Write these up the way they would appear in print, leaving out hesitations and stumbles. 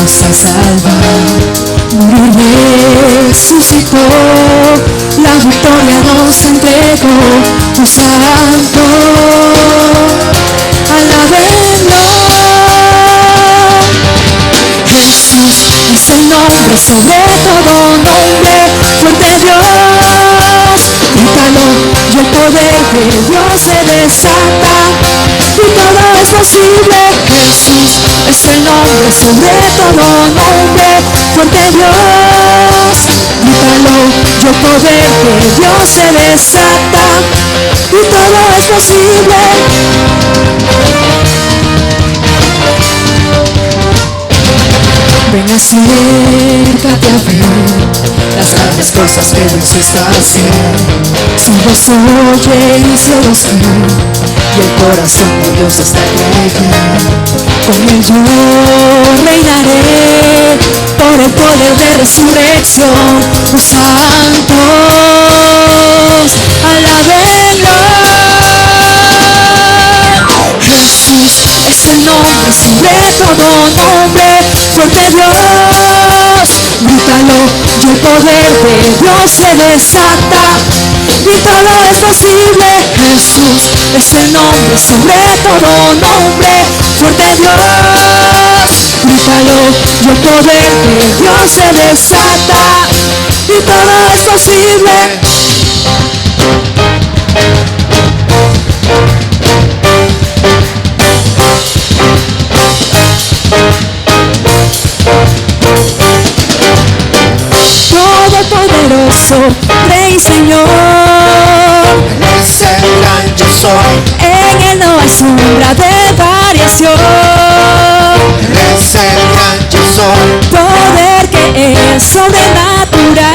nos ha salvado. Morir resucitó, la victoria nos entregó. Un santo, alábenlo. Jesús es el nombre sobre todo nombre, fuerte Dios, grítalo y el poder de Dios se desata y todo es posible. Jesús es el nombre sobre todo nombre, fuerte Dios, grítalo y el poder de Dios se desata y todo es posible. Ven, acércate a ver las grandes cosas que Dios está haciendo. Su voz se oye y cielos caen, y el corazón de Dios está creyendo. Con él yo reinaré por el poder de resurrección. Los santos, alábenlo. Jesús es el nombre sobre todo nombre, fuerte Dios, grítalo y el poder de Dios se desata y todo es posible. Jesús es el nombre sobre todo nombre, fuerte Dios, grítalo y el poder de Dios se desata y todo es posible. Todopoderoso, Rey Señor, Él es el gran yo soy. en Él no hay sombra de variación. Él es el gran yo soy. Poder que es sobrenatural.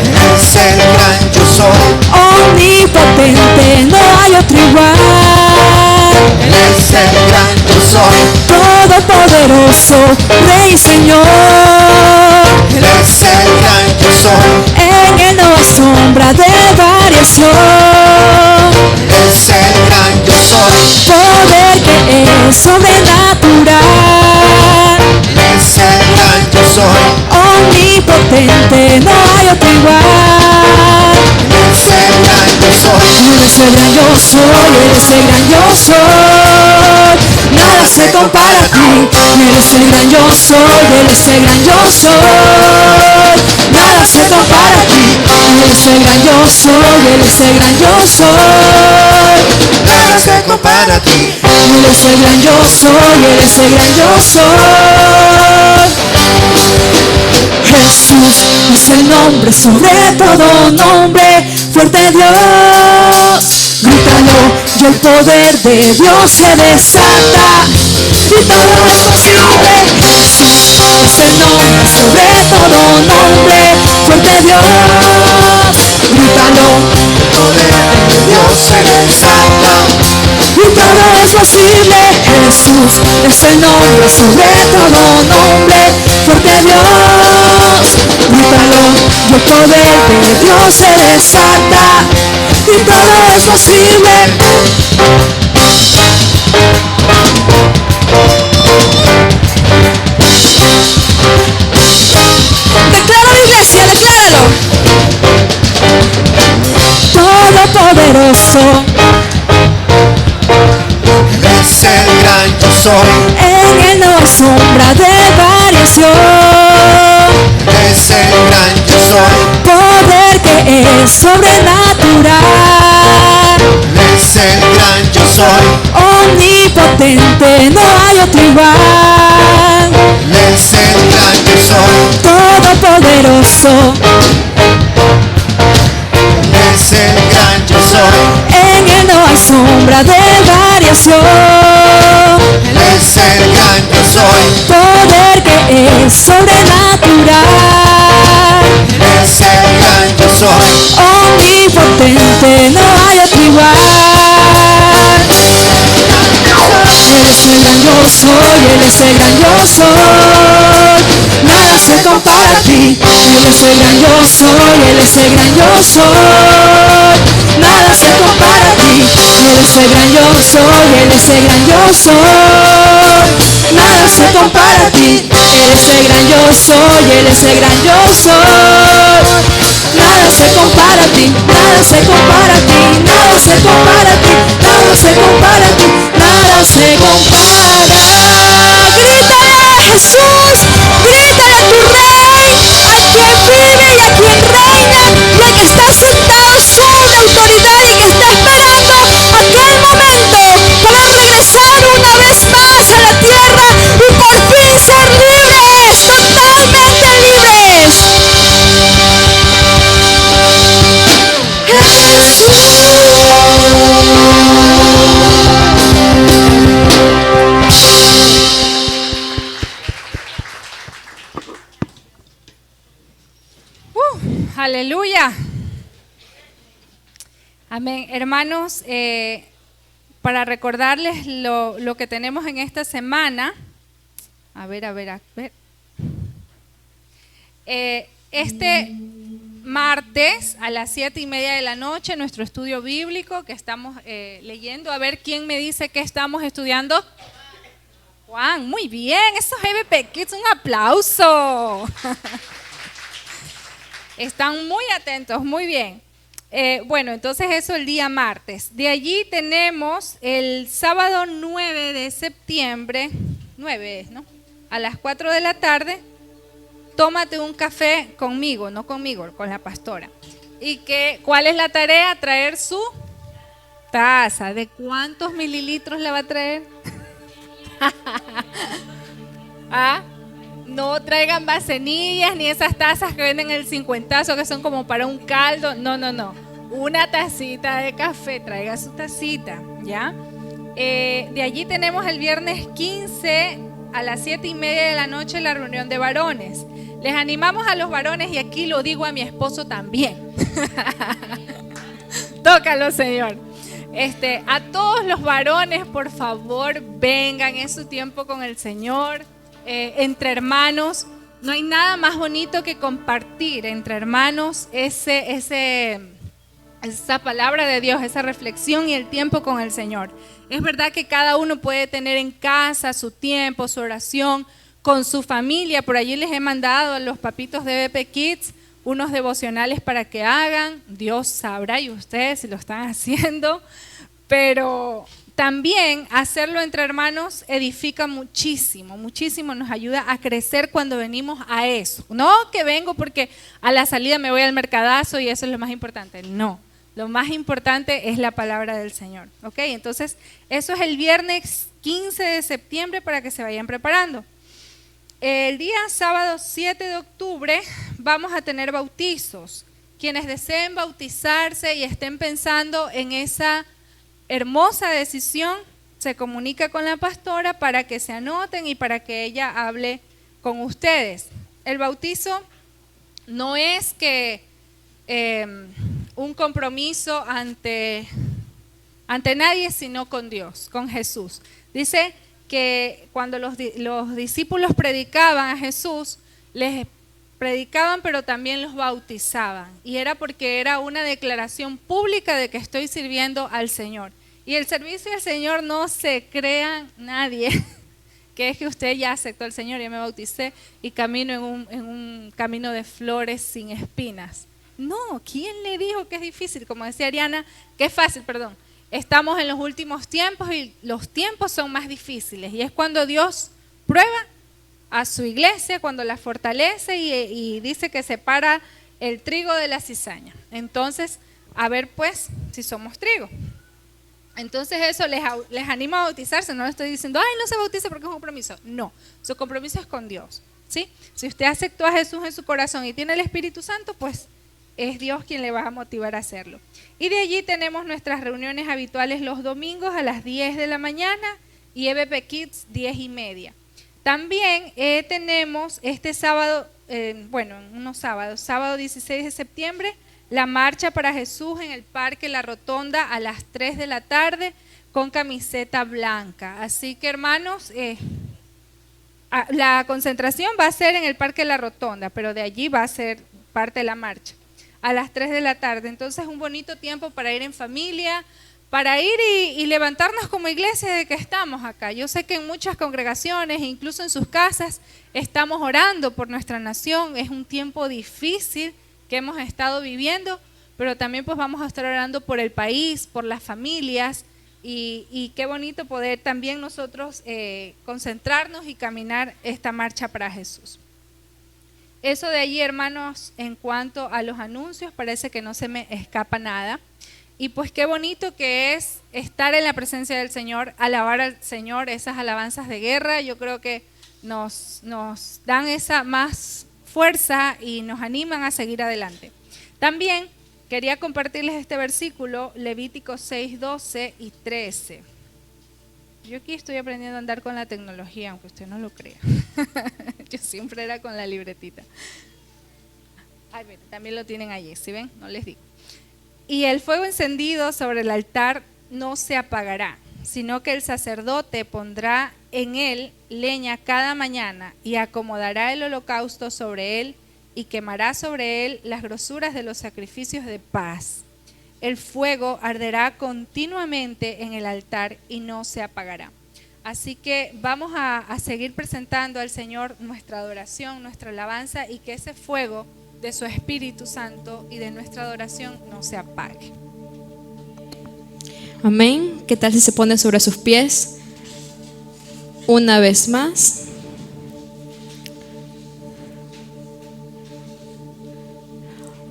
Él es el gran yo soy. Omnipotente, no hay otro igual. Él es el gran yo soy. Todopoderoso, Rey Señor, Él es el gran yo soy. en Él no hay sombra de variación. Él es el gran yo soy. Poder que es sobrenatural. Él es el gran yo soy. Omnipotente, no hay otro igual. Él es el gran yo soy. Él es el gran yo soy, Él es el gran yo soy. Nada se compara a ti. Él es el gran yo soy, Él es el gran yo soy. Nada se compara a ti. Él es el gran yo soy, Él es el gran yo soy. Nada se compara a ti. Él es el gran yo soy, Él es el gran yo soy. Jesús es el nombre sobre todo nombre, fuerte Dios, grítalo y el poder de Dios se desata y todo es posible. Jesús es el nombre sobre todo nombre, fuerte Dios, grítalo, El poder de Dios se desata y todo es posible. Jesús es el nombre sobre todo nombre, fuerte Dios, grítalo y el poder de Dios se desata y todo es posible. Decláralo, iglesia, decláralo. Todopoderoso, Él es el gran yo soy. en Él no hay sombra de variación. Él es el gran yo soy. Poder que es sobrenatural. Él es el gran yo soy. Omnipotente, no hay otro igual. Él es el gran yo soy. Todopoderoso, Él es el gran yo soy. en Él no hay sombra de variación. Él es el gran yo soy. Poder que es sobrenatural. Él es el gran yo soy. Omnipotente, no hay otro igual. Él es el gran yo soy, Él es el gran yo soy. Nada se compara a ti. Él es el gran yo soy, Él es el gran yo soy. Nada se compara a ti. Él es el gran yo soy, Él es el gran yo soy. Nada se compara a ti, Él es el gran yo soy, Él es el gran yo soy. Nada se compara a ti, nada se compara a ti, nada se compara a ti, nada se compara a ti, nada se compara. Grítale a Jesús, grítale a tu Rey, a quien vive y a quien reina y a que está sentado sobre autoridad y que está esperando aquel momento para regresar una vez más a la tierra y por fin ser libres, totalmente libres. Aleluya. Amén. Hermanos, para recordarles lo que tenemos en esta semana. A ver. Este martes a las 7:30 de la noche, nuestro estudio bíblico que estamos leyendo. A ver, ¿quién me dice qué estamos estudiando? Juan, muy bien. Esos EBP Kids, un aplauso. Están muy atentos, muy bien. Bueno, entonces eso el día martes. De allí tenemos el sábado 9 de septiembre, 9, ¿no? A las 4 de la tarde, tómate un café conmigo, no conmigo, con la pastora. ¿Y cuál es la tarea? Traer su taza. ¿De cuántos mililitros la va a traer? ¿Ah? No traigan vasenillas ni esas tazas que venden el 50 que son como para un caldo. No. Una tacita de café, traiga su tacita, ¿ya? De allí tenemos el viernes 15 a las 7:30 de la noche la reunión de varones. Les animamos a los varones y aquí lo digo a mi esposo también. Tócalo, Señor. A todos los varones, por favor, vengan, es su tiempo con el Señor. Entre hermanos, no hay nada más bonito que compartir entre hermanos esa palabra de Dios, esa reflexión y el tiempo con el Señor. Es verdad que cada uno puede tener en casa su tiempo, su oración, con su familia. Por allí les he mandado a los papitos de BP Kids unos devocionales para que hagan. Dios sabrá y ustedes si lo están haciendo, pero también hacerlo entre hermanos edifica muchísimo, nos ayuda a crecer cuando venimos a eso. No que vengo porque a la salida me voy al mercadazo y eso es lo más importante. No, lo más importante es la palabra del Señor. ¿Ok? Entonces, eso es el viernes 15 de septiembre para que se vayan preparando. El día sábado 7 de octubre vamos a tener bautizos. Quienes deseen bautizarse y estén pensando en esa hermosa decisión, se comunica con la pastora para que se anoten y para que ella hable con ustedes. El bautizo no es que un compromiso ante nadie, sino con Dios, con Jesús. Dice que cuando los discípulos predicaban a Jesús, les predicaban pero también los bautizaban, y era porque era una declaración pública de que estoy sirviendo al Señor. Y el servicio al Señor no se crea nadie, que es que usted ya aceptó al Señor, ya me bauticé y camino en un camino de flores sin espinas. No, ¿quién le dijo que es difícil? Como decía Ariana, que es fácil, perdón. Estamos en los últimos tiempos y los tiempos son más difíciles, y es cuando Dios prueba a su iglesia, cuando la fortalece y dice que separa el trigo de la cizaña. Entonces, a ver pues si somos trigo. Entonces eso les anima a bautizarse. No le estoy diciendo, ay, no se bautice porque es un compromiso. No, su compromiso es con Dios, ¿sí? Si usted aceptó a Jesús en su corazón y tiene el Espíritu Santo, pues es Dios quien le va a motivar a hacerlo. Y de allí tenemos nuestras reuniones habituales los domingos a las 10 de la mañana y EBP Kids 10:30. También tenemos este sábado, sábado 16 de septiembre, la marcha para Jesús en el Parque La Rotonda a las 3 de la tarde con camiseta blanca. Así que, hermanos, la concentración va a ser en el Parque La Rotonda, pero de allí va a ser parte de la marcha a las 3 de la tarde. Entonces, un bonito tiempo para ir en familia, para ir y levantarnos como iglesia de que estamos acá. Yo sé que en muchas congregaciones, incluso en sus casas, estamos orando por nuestra nación. Es un tiempo difícil que hemos estado viviendo, pero también pues vamos a estar orando por el país, por las familias, y qué bonito poder también nosotros concentrarnos y caminar esta marcha para Jesús. Eso de allí, hermanos, en cuanto a los anuncios, parece que no se me escapa nada. Y pues qué bonito que es estar en la presencia del Señor, alabar al Señor, esas alabanzas de guerra. Yo creo que nos dan esa más fuerza y nos animan a seguir adelante. También quería compartirles este versículo, Levítico 6, 12 y 13. Yo aquí estoy aprendiendo a andar con la tecnología, aunque usted no lo crea. Yo siempre era con la libretita. Ay, mire, también lo tienen allí, ¿sí ven? No les digo. Y el fuego encendido sobre el altar no se apagará, sino que el sacerdote pondrá en él leña cada mañana y acomodará el holocausto sobre él y quemará sobre él las grosuras de los sacrificios de paz. El fuego arderá continuamente en el altar y no se apagará. Así que vamos a seguir presentando al Señor nuestra adoración, nuestra alabanza, y que ese fuego de su Espíritu Santo y de nuestra adoración no se apague. Amén. ¿Qué tal si se pone sobre sus pies una vez más?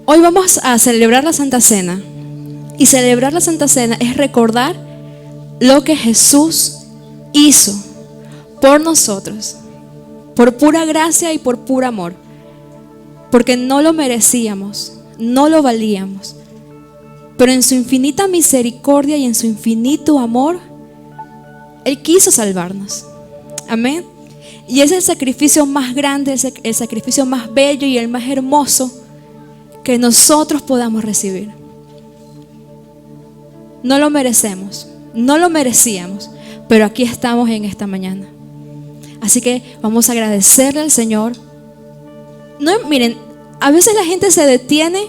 Hoy vamos a celebrar la Santa Cena. Y celebrar la Santa Cena es recordar lo que Jesús hizo por nosotros, por pura gracia y por puro amor, porque no lo merecíamos, no lo valíamos, pero en su infinita misericordia y en su infinito amor, Él quiso salvarnos. Amén. Y es el sacrificio más grande, el sacrificio más bello y el más hermoso que nosotros podamos recibir. No lo merecemos, no lo merecíamos, pero aquí estamos en esta mañana. Así que vamos a agradecerle al Señor. No, miren, a veces la gente se detiene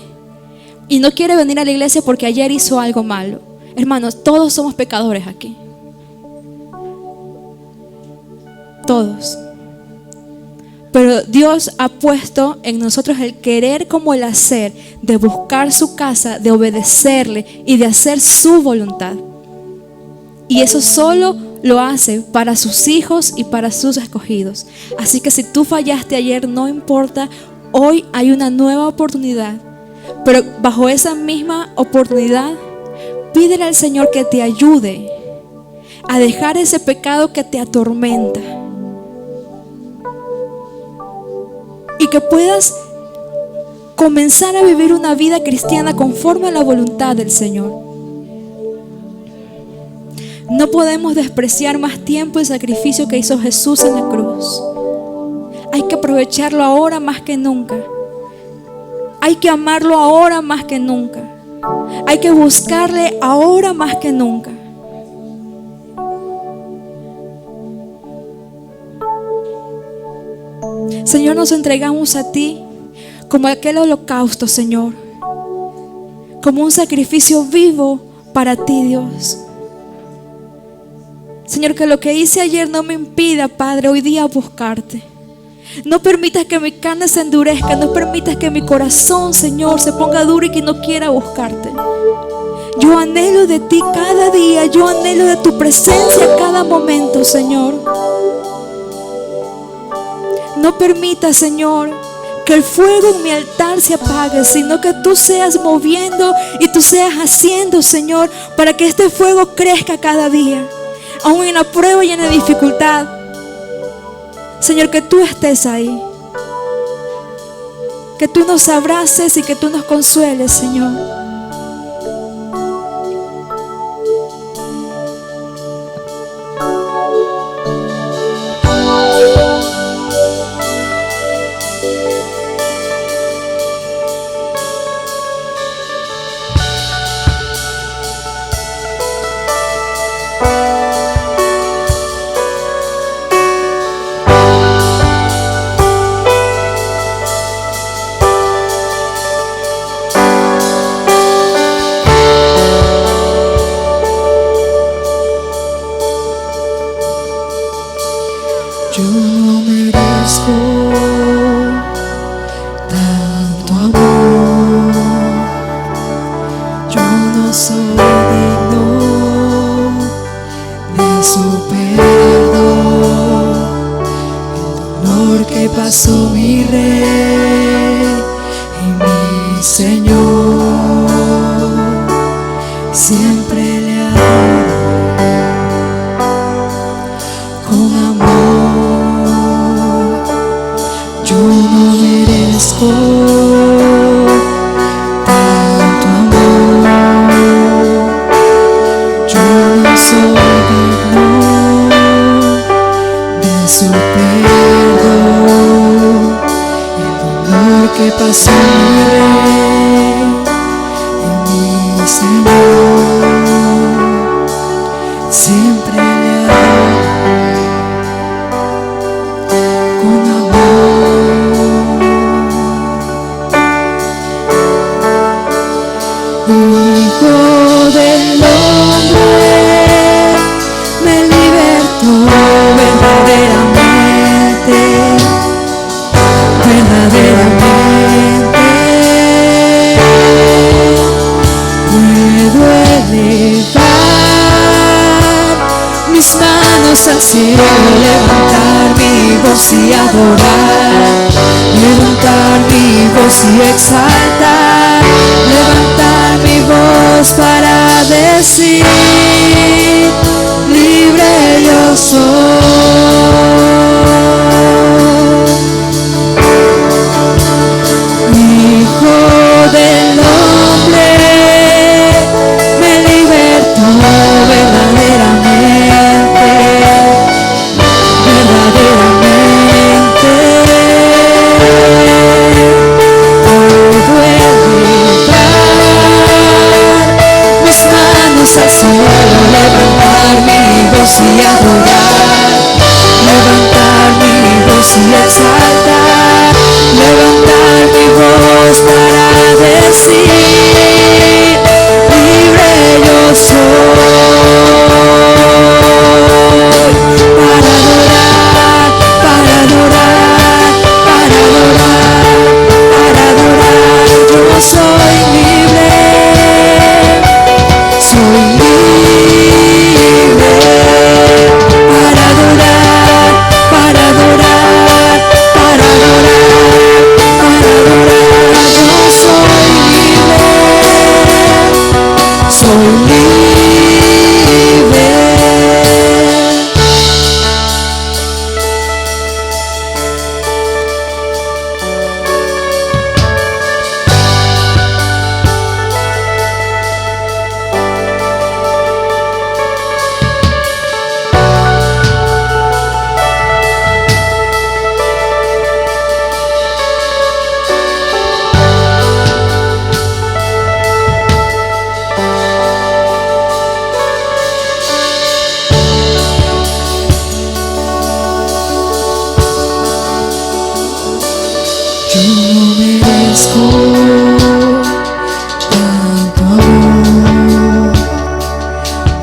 y no quiere venir a la iglesia porque ayer hizo algo malo. Hermanos, todos somos pecadores aquí. Todos. Pero Dios ha puesto en nosotros el querer como el hacer, de buscar su casa, de obedecerle y de hacer su voluntad. Y eso solo lo hace para sus hijos y para sus escogidos. Así que si tú fallaste ayer, no importa, hoy hay una nueva oportunidad. Pero bajo esa misma oportunidad, pídele al Señor que te ayude a dejar ese pecado que te atormenta. Y que puedas comenzar a vivir una vida cristiana conforme a la voluntad del Señor. No podemos despreciar más tiempo el sacrificio que hizo Jesús en la cruz. Hay que aprovecharlo ahora más que nunca. Hay que amarlo ahora más que nunca. Hay que buscarle ahora más que nunca. Señor, nos entregamos a ti como aquel holocausto, Señor, como un sacrificio vivo para ti, Dios. Señor, que lo que hice ayer no me impida, Padre, hoy día buscarte. No permitas que mi carne se endurezca, no permitas que mi corazón, Señor, se ponga duro y que no quiera buscarte. Yo anhelo de ti cada día, yo anhelo de tu presencia cada momento, Señor. No permita, Señor, que el fuego en mi altar se apague, sino que tú seas moviendo y tú seas haciendo, Señor, para que este fuego crezca cada día, aún en la prueba y en la dificultad. Señor, que tú estés ahí, que tú nos abraces y que tú nos consueles, Señor. perdón, el dolor que pasó mi Rey y mi Señor, siempre le adoraré con amor. Yo no merezco tanto amor, yo no soy digno de su perdón, el dolor que pasó mi Rey y mi Señor, siempre le adoraré con amor. Hijo del hombre, me libertó verdaderamente, verdaderamente. Puedo elevar mis manos al cielo, levantar mi voz y adorar, levantar mi voz y exaltar, levantar mi voz para decir, libre yo soy. Hijo del hombre, me libertó verdaderamente, verdaderamente. Puedo elevar mis manos al cielo, levantar mi voz y adorar, levantar mi voz y exaltar, levantar mi voz para decir, libre yo soy. Para adorar, para adorar, para adorar, para adorar, yo soy libre, soy libre. Para adorar, para adorar, para adorar, para adorar, yo soy libre, soy libre. Yo no merezco tanto amor,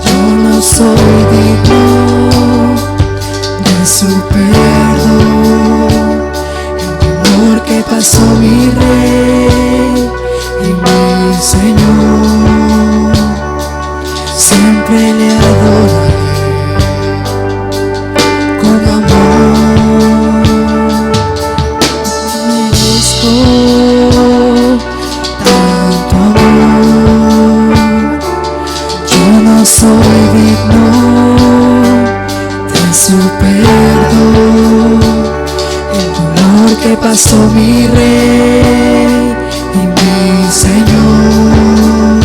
yo no soy digno de su perdón, el dolor que pasó mi Rey y mi Señor, siempre le adoraré con amor. Tanto amor, yo no soy digno de su perdón, el dolor que pasó mi Rey y mi Señor,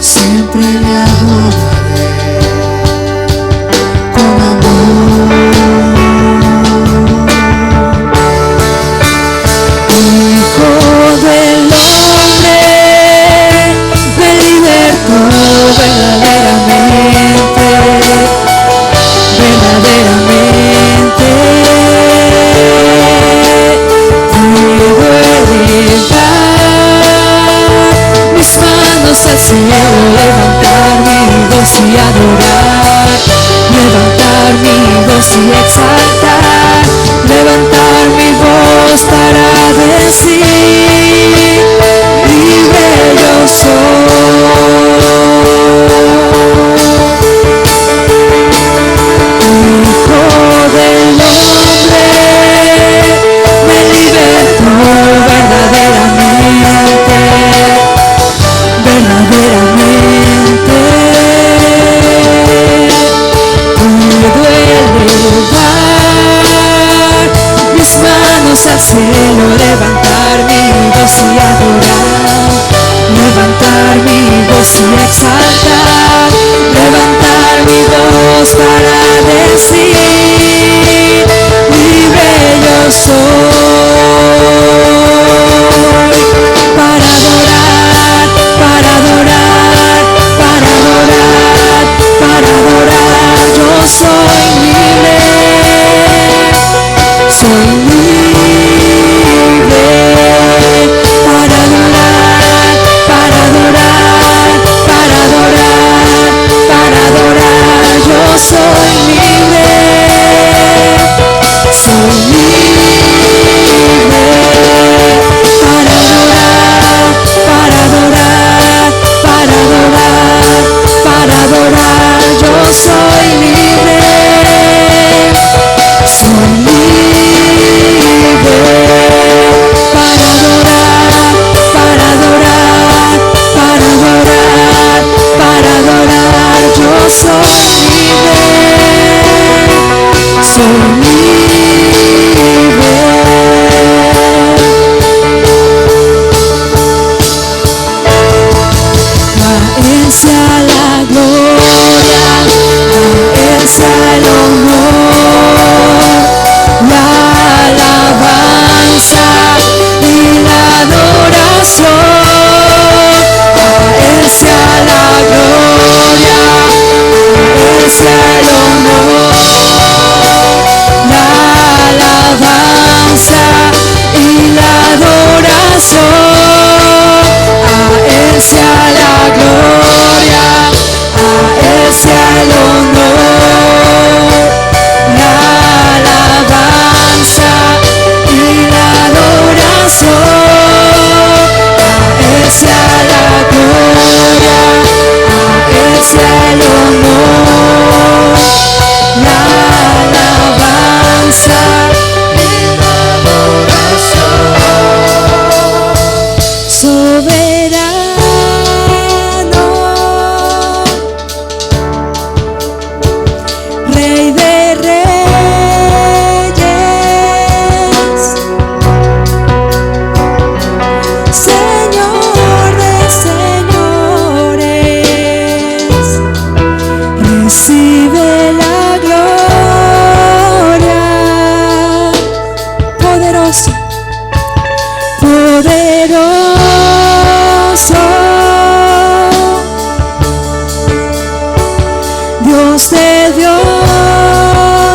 siempre le adoraré con amor. Hijo del hombre, me libertó verdaderamente, verdaderamente. Puedo elevar mis manos al cielo, levantar mi voz y adorar, levantar mi voz y exaltar, levantar mi voz para decir, libre yo soy.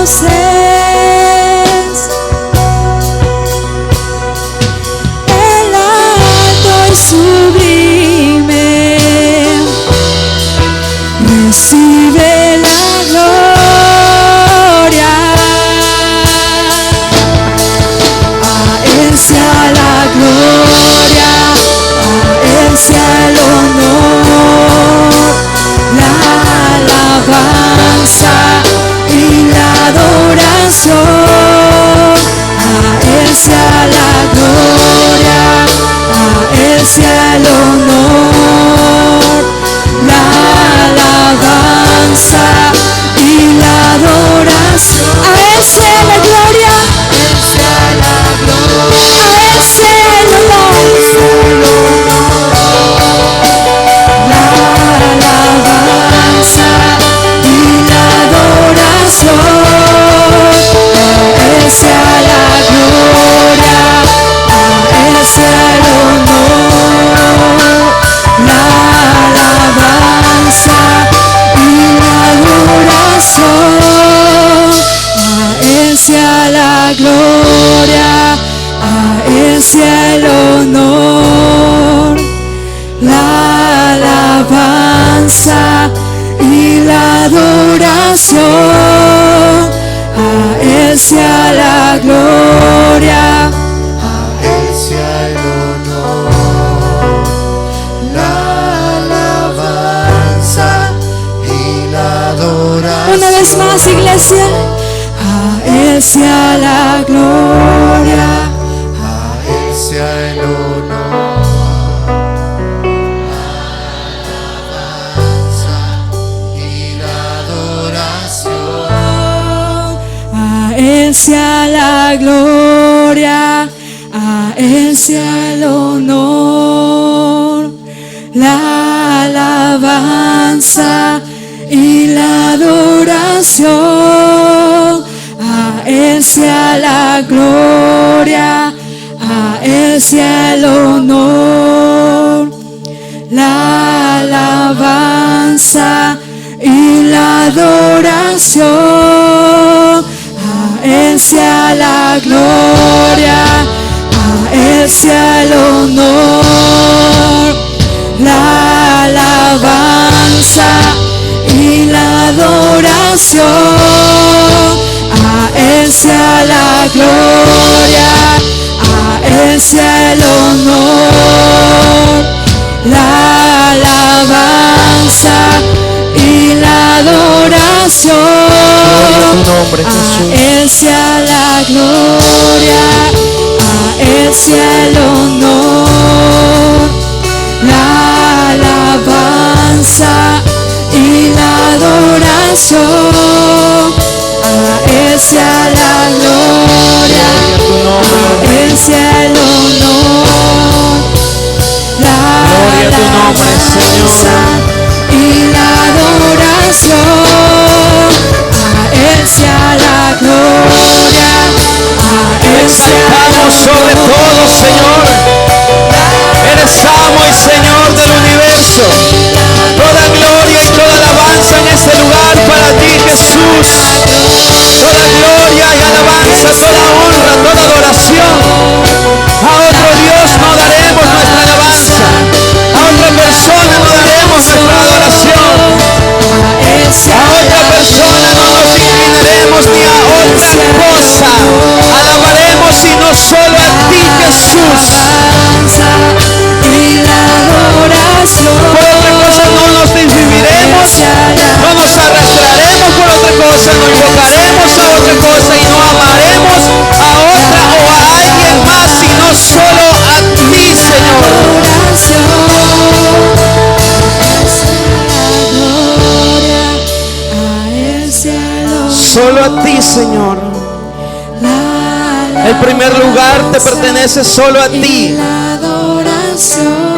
dioses. El alto y sublime recibe la gloria. A Él sea la gloria, a Él sea el honor, la alabanza y la adoración. A Él sea la gloria, a Él sea el honor, la alabanza y la adoración. A Él sea la gloria, a Él sea la gloria, a Él sea el honor, la alabanza y la adoración. A Él sea la gloria, a Él sea el honor, la alabanza y la adoración. A Él sea la gloria, a Él sea el honor, la alabanza y la adoración. A Él sea la gloria, A Él sea el honor, la alabanza y la adoración. una vez más, iglesia. A Él sea la gloria, A Él sea el honor, la alabanza y la adoración. a Él sea la gloria, a Él sea el honor, la alabanza y la adoración. A Él sea la gloria, a Él sea el honor, la alabanza y la adoración. A Él sea la gloria, a Él sea el honor, la alabanza y la adoración. A Él sea la gloria, a Él sea el honor, la alabanza y la adoración. Nombre, A Jesús. Él sea la gloria, a Él sea el honor, la alabanza y la adoración. A Él sea la gloria, a Él sea el honor, la Gloria a tu nombre, alabanza y la adoración. A Él sea la gloria, a Él sea el Exaltamos sobre todo, Señor. Eres amo y Señor del universo. Toda gloria y toda alabanza en este lugar para ti, Jesús. Toda gloria y alabanza, toda honra, toda adoración. A otro Dios no daremos nuestra alabanza. A otra persona no daremos nuestra adoración. A otra persona no nos inclinaremos ni a otra cosa. Alabaremos sino solo a ti, Jesús. y la adoración. Por otra cosa no nos dividiremos, no nos arrastraremos por otra cosa, no invocaremos a otra cosa y no amaremos a otra o a alguien más, sino solo a ti, Señor. Solo a ti, Señor. El primer lugar te pertenece solo a ti.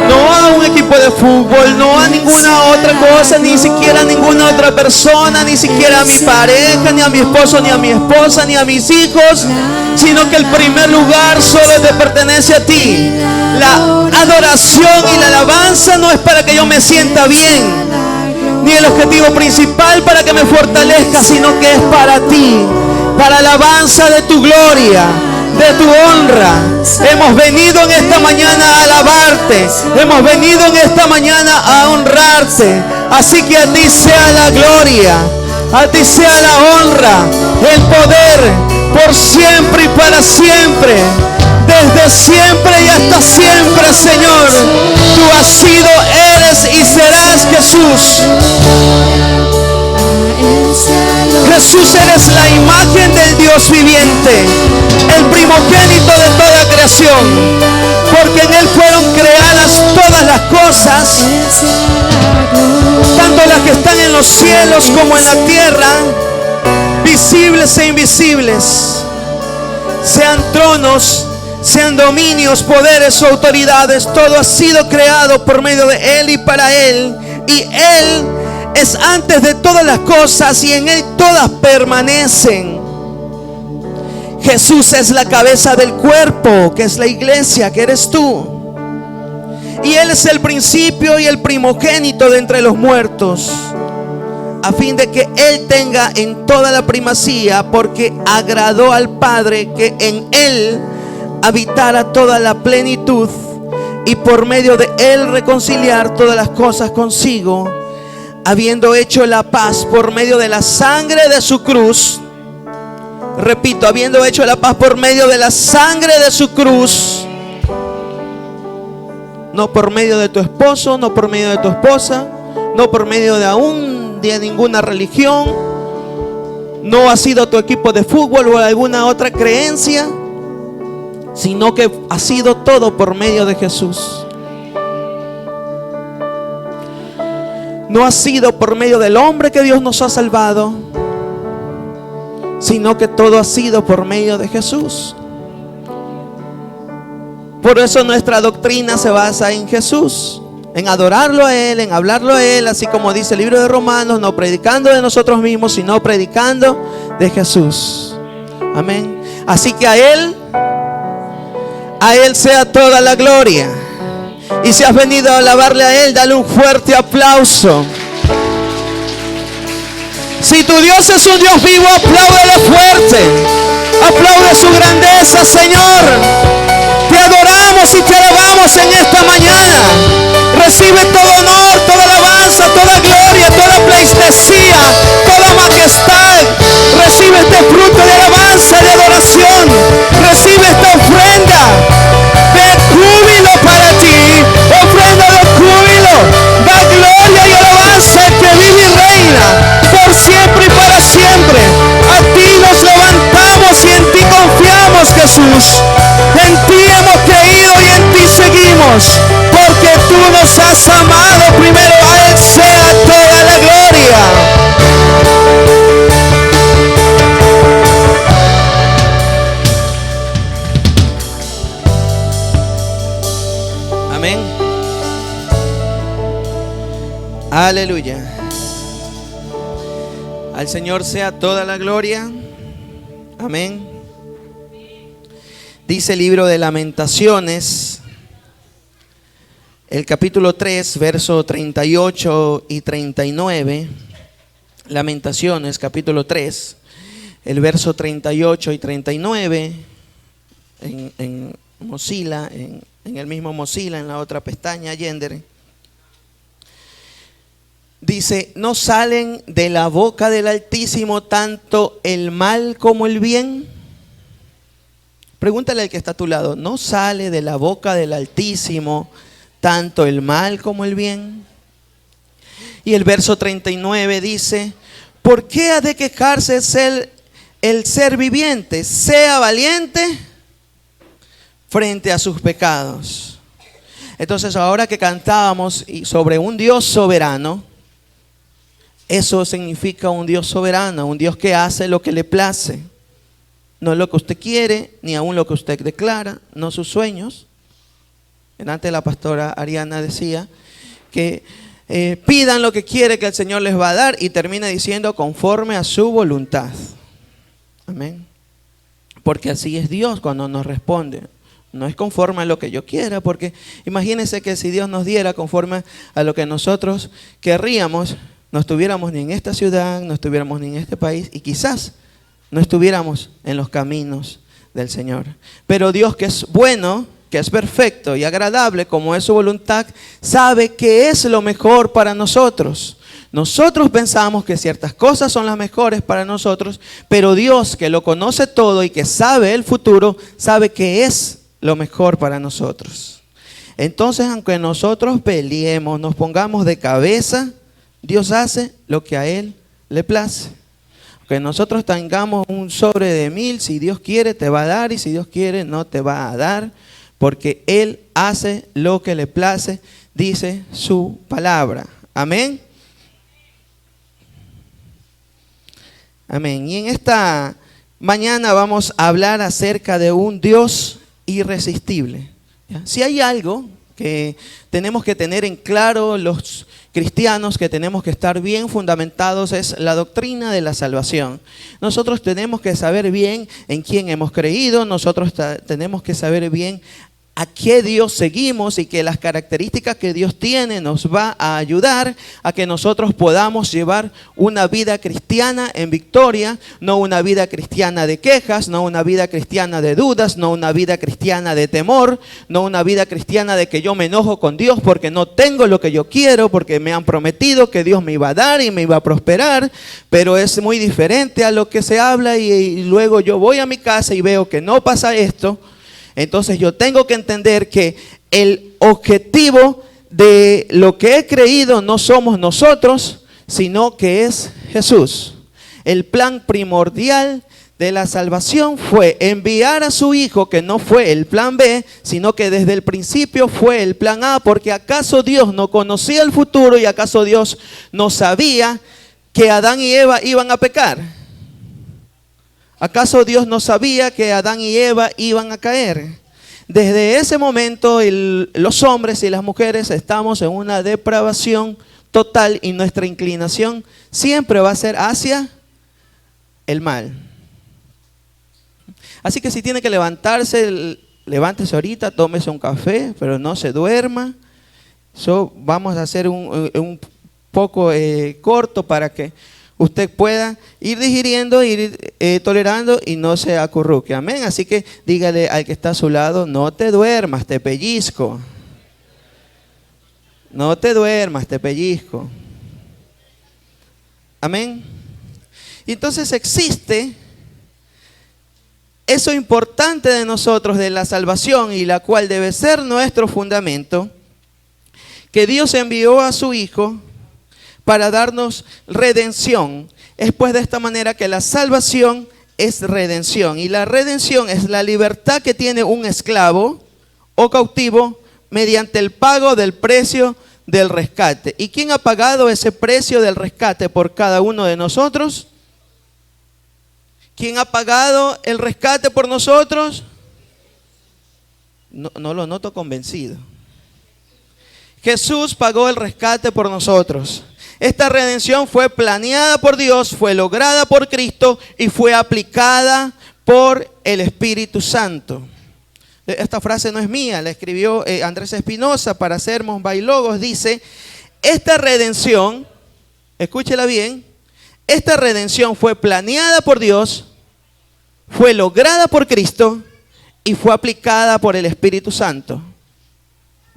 No a un equipo de fútbol, no a ninguna otra cosa, ni siquiera a ninguna otra persona, ni siquiera a mi pareja, ni a mi esposo, ni a mi esposa, ni a mis hijos, sino que el primer lugar solo te pertenece a ti. La adoración y la alabanza no es para que yo me sienta bien, ni el objetivo principal para que me fortalezca, sino que es para ti, para alabanza de tu gloria, de tu honra. Hemos venido en esta mañana a alabarte, hemos venido en esta mañana a honrarte. Así que a ti sea la gloria, a ti sea la honra, el poder, por siempre y para siempre, desde siempre y hasta siempre, Señor. Tú has sido, eres y serás Jesús. Jesús, eres la imagen del Dios viviente, el primogénito de toda creación, porque en Él fueron creadas todas las cosas, tanto las que están en los cielos como en la tierra, visibles e invisibles, sean tronos, sean dominios, poderes o autoridades. Todo ha sido creado por medio de Él y para Él, y Él es antes de todas las cosas y en Él todas permanecen. Jesús es la cabeza del cuerpo, que es la iglesia, que eres tú, y Él es el principio y el primogénito de entre los muertos, a fin de que Él tenga en toda la primacía, porque agradó al Padre que en Él habitara toda la plenitud, y por medio de Él reconciliar todas las cosas consigo, habiendo hecho la paz por medio de la sangre de su cruz. Repito, habiendo hecho la paz por medio de la sangre de su cruz. No por medio de tu esposo, no por medio de tu esposa, no por medio de ninguna religión. No ha sido tu equipo de fútbol o alguna otra creencia, sino que ha sido todo por medio de Jesús. No ha sido por medio del hombre que Dios nos ha salvado, sino que todo ha sido por medio de Jesús. Por eso nuestra doctrina se basa en Jesús, en adorarlo a Él, en hablarlo a Él, así como dice el libro de Romanos, no predicando de nosotros mismos, sino predicando de Jesús. Amén. Así que a Él sea toda la gloria. Y si has venido a alabarle a Él, dale un fuerte aplauso. Si tu Dios es un Dios vivo, apláudele fuerte. Aplaude su grandeza, Señor. Te adoramos y te alabamos en esta mañana. Recibe todo honor, toda alabanza, toda gloria, toda pleitesía, toda majestad. Recibe este fruto de alabanza, de adoración. Recibe esta ofrenda de júbilo para ti. Ofrenda de júbilo. Da gloria y alabanza al que vive y reina por siempre y para siempre. A ti nos levantamos y en ti confiamos, Jesús. En ti hemos creído y en ti seguimos, porque tú nos has amado primero. A Él sea toda la gloria. Amén. Aleluya. Al Señor sea toda la gloria. Amén. Dice el libro de Lamentaciones, el capítulo 3, verso 38 y 39. Lamentaciones, capítulo 3, el verso 38 y 39. En Mozilla, en el mismo Mozilla, en la otra pestaña, Yender. Dice: ¿no salen de la boca del Altísimo tanto el mal como el bien? Pregúntale al que está a tu lado: ¿no sale de la boca del Altísimo tanto el mal como el bien? Y el verso 39 dice: ¿por qué ha de quejarse el ser viviente? Sea valiente frente a sus pecados. Entonces, ahora que cantábamos sobre un Dios soberano, eso significa un Dios soberano, un Dios que hace lo que le place. No lo que usted quiere, ni aún lo que usted declara, no sus sueños. Antes la pastora Ariana decía que pidan lo que quiere que el Señor les va a dar, y termina diciendo conforme a su voluntad. Amén. Porque así es Dios cuando nos responde. No es conforme a lo que yo quiera, porque imagínense que si Dios nos diera conforme a lo que nosotros querríamos, no estuviéramos ni en esta ciudad, no estuviéramos ni en este país y quizás no estuviéramos en los caminos del Señor. Pero Dios, que es bueno, que es perfecto y agradable como es su voluntad, sabe que es lo mejor para nosotros. Nosotros pensamos que ciertas cosas son las mejores para nosotros, pero Dios, que lo conoce todo y que sabe el futuro, sabe que es lo mejor para nosotros. Entonces, aunque nosotros peleemos, nos pongamos de cabeza, Dios hace lo que a Él le place. Que nosotros tengamos un sobre de 1000, si Dios quiere te va a dar y si Dios quiere no te va a dar, porque Él hace lo que le place, dice su palabra. Amén. Amén. Y en esta mañana vamos a hablar acerca de un Dios irresistible. ¿Ya? Si hay algo que tenemos que tener en claro los cristianos, que tenemos que estar bien fundamentados, es la doctrina de la salvación. Nosotros tenemos que saber bien en quién hemos creído, nosotros tenemos que saber bien a qué Dios seguimos y que las características que Dios tiene nos va a ayudar a que nosotros podamos llevar una vida cristiana en victoria, no una vida cristiana de quejas, no una vida cristiana de dudas, no una vida cristiana de temor, no una vida cristiana de que yo me enojo con Dios porque no tengo lo que yo quiero, porque me han prometido que Dios me iba a dar y me iba a prosperar, pero es muy diferente a lo que se habla y luego yo voy a mi casa y veo que no pasa esto. Entonces yo tengo que entender que el objetivo de lo que he creído no somos nosotros, sino que es Jesús. El plan primordial de la salvación fue enviar a su Hijo, que no fue el plan B, sino que desde el principio fue el plan A, porque ¿acaso Dios no conocía el futuro y acaso Dios no sabía que Adán y Eva iban a pecar? ¿Acaso Dios no sabía que Adán y Eva iban a caer? Desde ese momento los hombres y las mujeres estamos en una depravación total y nuestra inclinación siempre va a ser hacia el mal. Así que si tiene que levantarse, levántese ahorita, tómese un café, pero no se duerma. Vamos a hacer un poco corto para que usted pueda ir digiriendo, ir tolerando y no se acurruque. Amén. Así que dígale al que está a su lado, no te duermas, te pellizco. No te duermas, te pellizco. Amén. Y entonces existe eso importante de nosotros, de la salvación, y la cual debe ser nuestro fundamento, que Dios envió a su Hijo para darnos redención. Es pues de esta manera que la salvación es redención. Y la redención es la libertad que tiene un esclavo o cautivo mediante el pago del precio del rescate. ¿Y quién ha pagado ese precio del rescate por cada uno de nosotros? ¿Quién ha pagado el rescate por nosotros? No lo noto convencido. Jesús pagó el rescate por nosotros. Esta redención fue planeada por Dios, fue lograda por Cristo y fue aplicada por el Espíritu Santo. Esta frase no es mía, la escribió Andrés Espinosa para Sermos by Logos. Dice, esta redención, escúchela bien, esta redención fue planeada por Dios, fue lograda por Cristo y fue aplicada por el Espíritu Santo.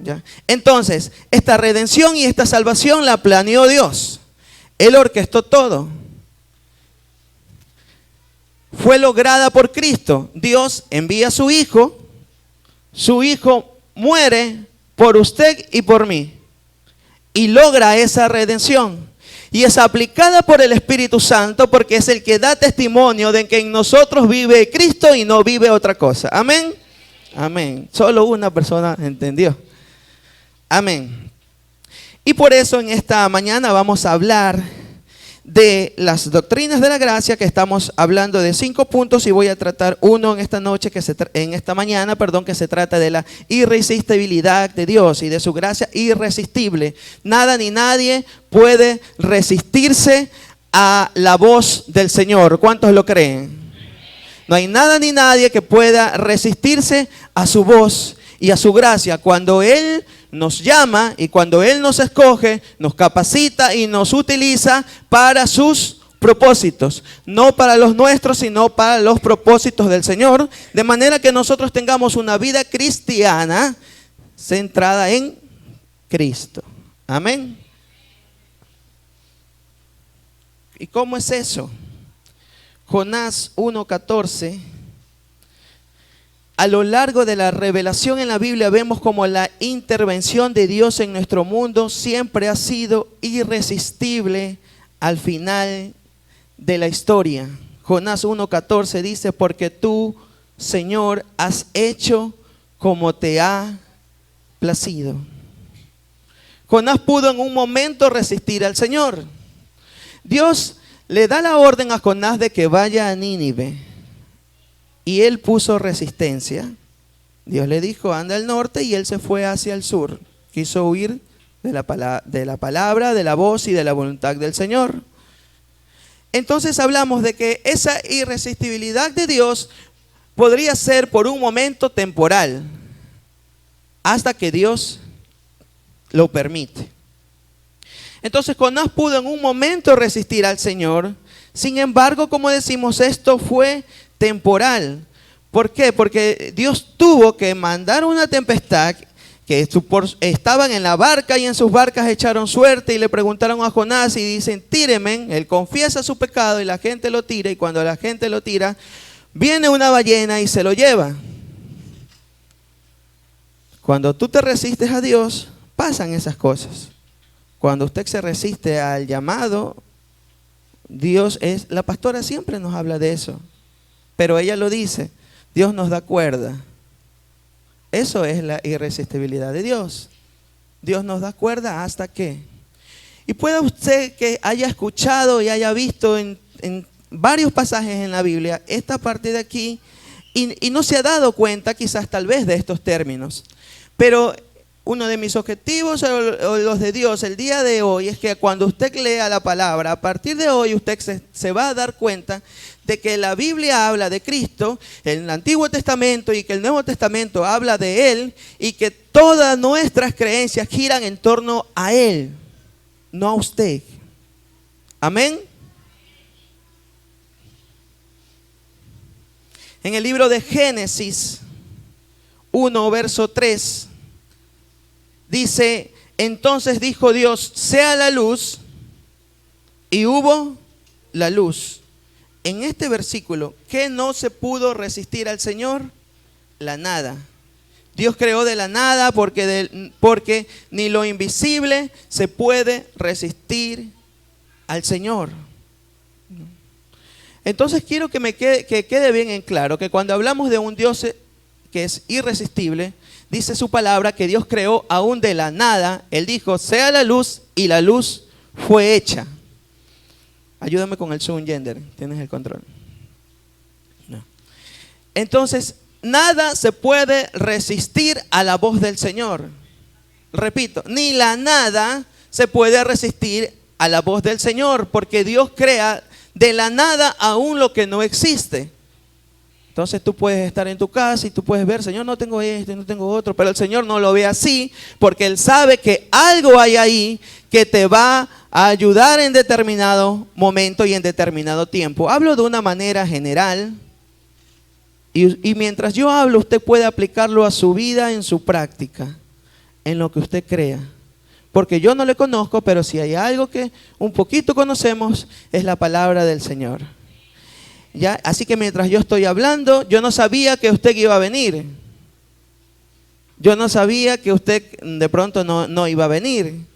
¿Ya? Entonces, esta redención y esta salvación la planeó Dios. Él orquestó todo. Fue lograda por Cristo. Dios envía a su Hijo muere por usted y por mí. Y logra esa redención. Y es aplicada por el Espíritu Santo porque es el que da testimonio de que en nosotros vive Cristo y no vive otra cosa. Amén. Amén. Solo una persona entendió. Amén. Y por eso en esta mañana vamos a hablar de las doctrinas de la gracia, que estamos hablando de 5 puntos y voy a tratar uno en esta mañana, que se trata de la irresistibilidad de Dios y de su gracia irresistible. Nada ni nadie puede resistirse a la voz del Señor. ¿Cuántos lo creen? No hay nada ni nadie que pueda resistirse a su voz y a su gracia. Cuando Él nos llama y cuando Él nos escoge, nos capacita y nos utiliza para sus propósitos, no para los nuestros, sino para los propósitos del Señor, de manera que nosotros tengamos una vida cristiana centrada en Cristo. Amén. ¿Y cómo es eso? Jonás 1:14. A lo largo de la revelación en la Biblia vemos como la intervención de Dios en nuestro mundo siempre ha sido irresistible al final de la historia. Jonás 1:14 dice, porque tú, Señor, has hecho como te ha placido. Jonás pudo en un momento resistir al Señor. Dios le da la orden a Jonás de que vaya a Nínive y él puso resistencia. Dios le dijo, anda al norte, y él se fue hacia el sur. Quiso huir de la palabra, de la voz y de la voluntad del Señor. Entonces hablamos de que esa irresistibilidad de Dios podría ser por un momento temporal, hasta que Dios lo permite. Entonces Jonás pudo en un momento resistir al Señor. Sin embargo, como decimos, esto fue temporal. ¿Por qué? Porque Dios tuvo que mandar una tempestad, que estaban en la barca y en sus barcas echaron suerte y le preguntaron a Jonás y dicen, tíreme. Él confiesa su pecado y la gente lo tira, y cuando la gente lo tira, viene una ballena y se lo lleva. Cuando tú te resistes a Dios, pasan esas cosas. Cuando usted se resiste al llamado, Dios es, la pastora siempre nos habla de eso, pero ella lo dice, Dios nos da cuerda. Eso es la irresistibilidad de Dios. Dios nos da cuerda hasta que. Y puede usted que haya escuchado y haya visto en varios pasajes en la Biblia esta parte de aquí y no se ha dado cuenta quizás tal vez de estos términos. Pero uno de mis objetivos o los de Dios el día de hoy es que cuando usted lea la palabra, a partir de hoy usted se va a dar cuenta de que la Biblia habla de Cristo en el Antiguo Testamento y que el Nuevo Testamento habla de Él y que todas nuestras creencias giran en torno a Él, no a usted. Amén. En el libro de Génesis 1, verso 3, dice, entonces dijo Dios, sea la luz, y hubo la luz. En este versículo, ¿qué no se pudo resistir al Señor? La nada. Dios creó de la nada porque ni lo invisible se puede resistir al Señor. Entonces quiero que quede bien en claro que cuando hablamos de un Dios que es irresistible, dice su palabra que Dios creó aún de la nada. Él dijo, sea la luz, y la luz fue hecha. Ayúdame con el zoom, Gender. Tienes el control. No. Entonces, nada se puede resistir a la voz del Señor. Repito, ni la nada se puede resistir a la voz del Señor, porque Dios crea de la nada aún lo que no existe. Entonces tú puedes estar en tu casa y tú puedes ver, Señor, no tengo esto, no tengo otro, pero el Señor no lo ve así, porque Él sabe que algo hay ahí que te va a ayudar en determinado momento y en determinado tiempo. Hablo de una manera general y mientras yo hablo, usted puede aplicarlo a su vida, en su práctica, en lo que usted crea. Porque yo no le conozco, pero si hay algo que un poquito conocemos, es la palabra del Señor. ¿Ya? Así que mientras yo estoy hablando, yo no sabía que usted iba a venir. Yo no sabía que usted de pronto no iba a venir.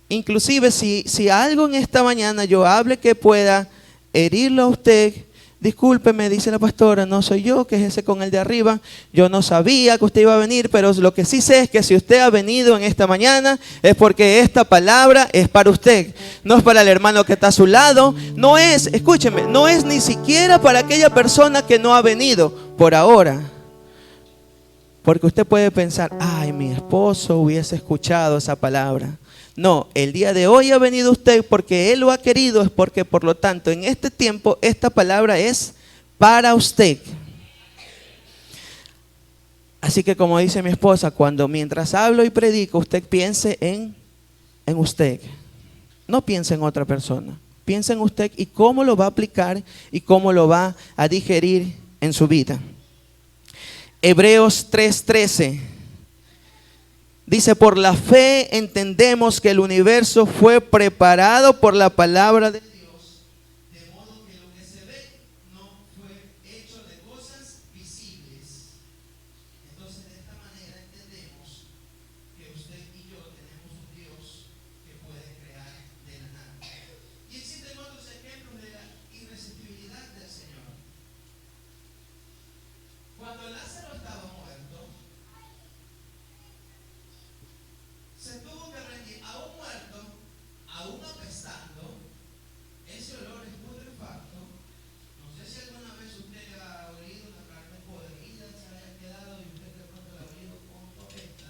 Inclusive si algo en esta mañana yo hable que pueda herirlo a usted, discúlpeme, dice la pastora, no soy yo, que es ese con el de arriba. Yo no sabía que usted iba a venir, pero lo que sí sé es que si usted ha venido en esta mañana es porque esta palabra es para usted. No es para el hermano que está a su lado. No es, escúcheme, no es ni siquiera para aquella persona que no ha venido por ahora. Porque usted puede pensar, ay, mi esposo hubiese escuchado esa palabra. No, el día de hoy ha venido usted porque Él lo ha querido, es porque por lo tanto en este tiempo esta palabra es para usted. Así que como dice mi esposa, mientras hablo y predico, usted piense en usted. No piense en otra persona. Piense en usted y cómo lo va a aplicar y cómo lo va a digerir en su vida. Hebreos 3:13 dice: por la fe entendemos que el universo fue preparado por la palabra de Dios, de modo que lo que se ve no fue hecho de cosas visibles. Entonces, de esta manera entendemos que usted y yo tenemos un Dios que puede crear de la nada. Y existen otros ejemplos de la irresistibilidad del Señor. Cuando Lázaro estaba muerto, se tuvo que rendir a un muerto, aún apestando. Ese olor es putrefacto. No sé si alguna vez usted ha olido una carne podrida, se haya quedado y usted de pronto la ha olido con apesta.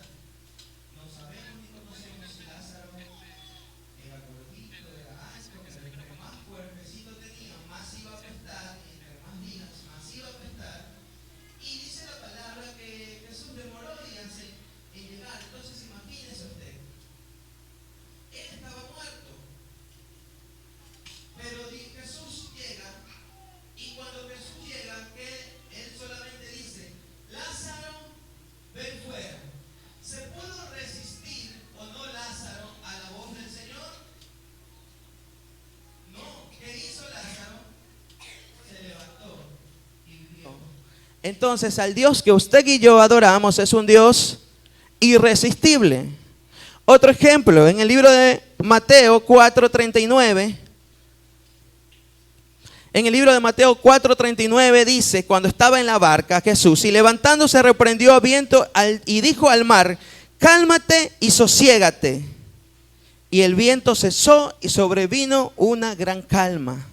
No sabemos ni conocemos si Lázaro era gordito, era ancho, pero entre más cuerpecito tenía, más iba a apestar, y entre más días, más iba a apestar. Y dice la palabra que Jesús demoró días en llegar. Entonces imagínese usted, él estaba muerto, pero Jesús llega, y cuando Jesús llega, que él solamente dice: Lázaro, ven fuera. ¿Se pudo resistir o no Lázaro a la voz del Señor? No. ¿Qué hizo Lázaro? Se levantó y vivió. Entonces, al Dios que usted y yo adoramos es un Dios irresistible. Otro ejemplo, en el libro de Mateo 4:39. En el libro de Mateo 4:39 dice: cuando estaba en la barca Jesús, y levantándose reprendió al viento y dijo al mar: cálmate y sosiégate. Y el viento cesó y sobrevino una gran calma.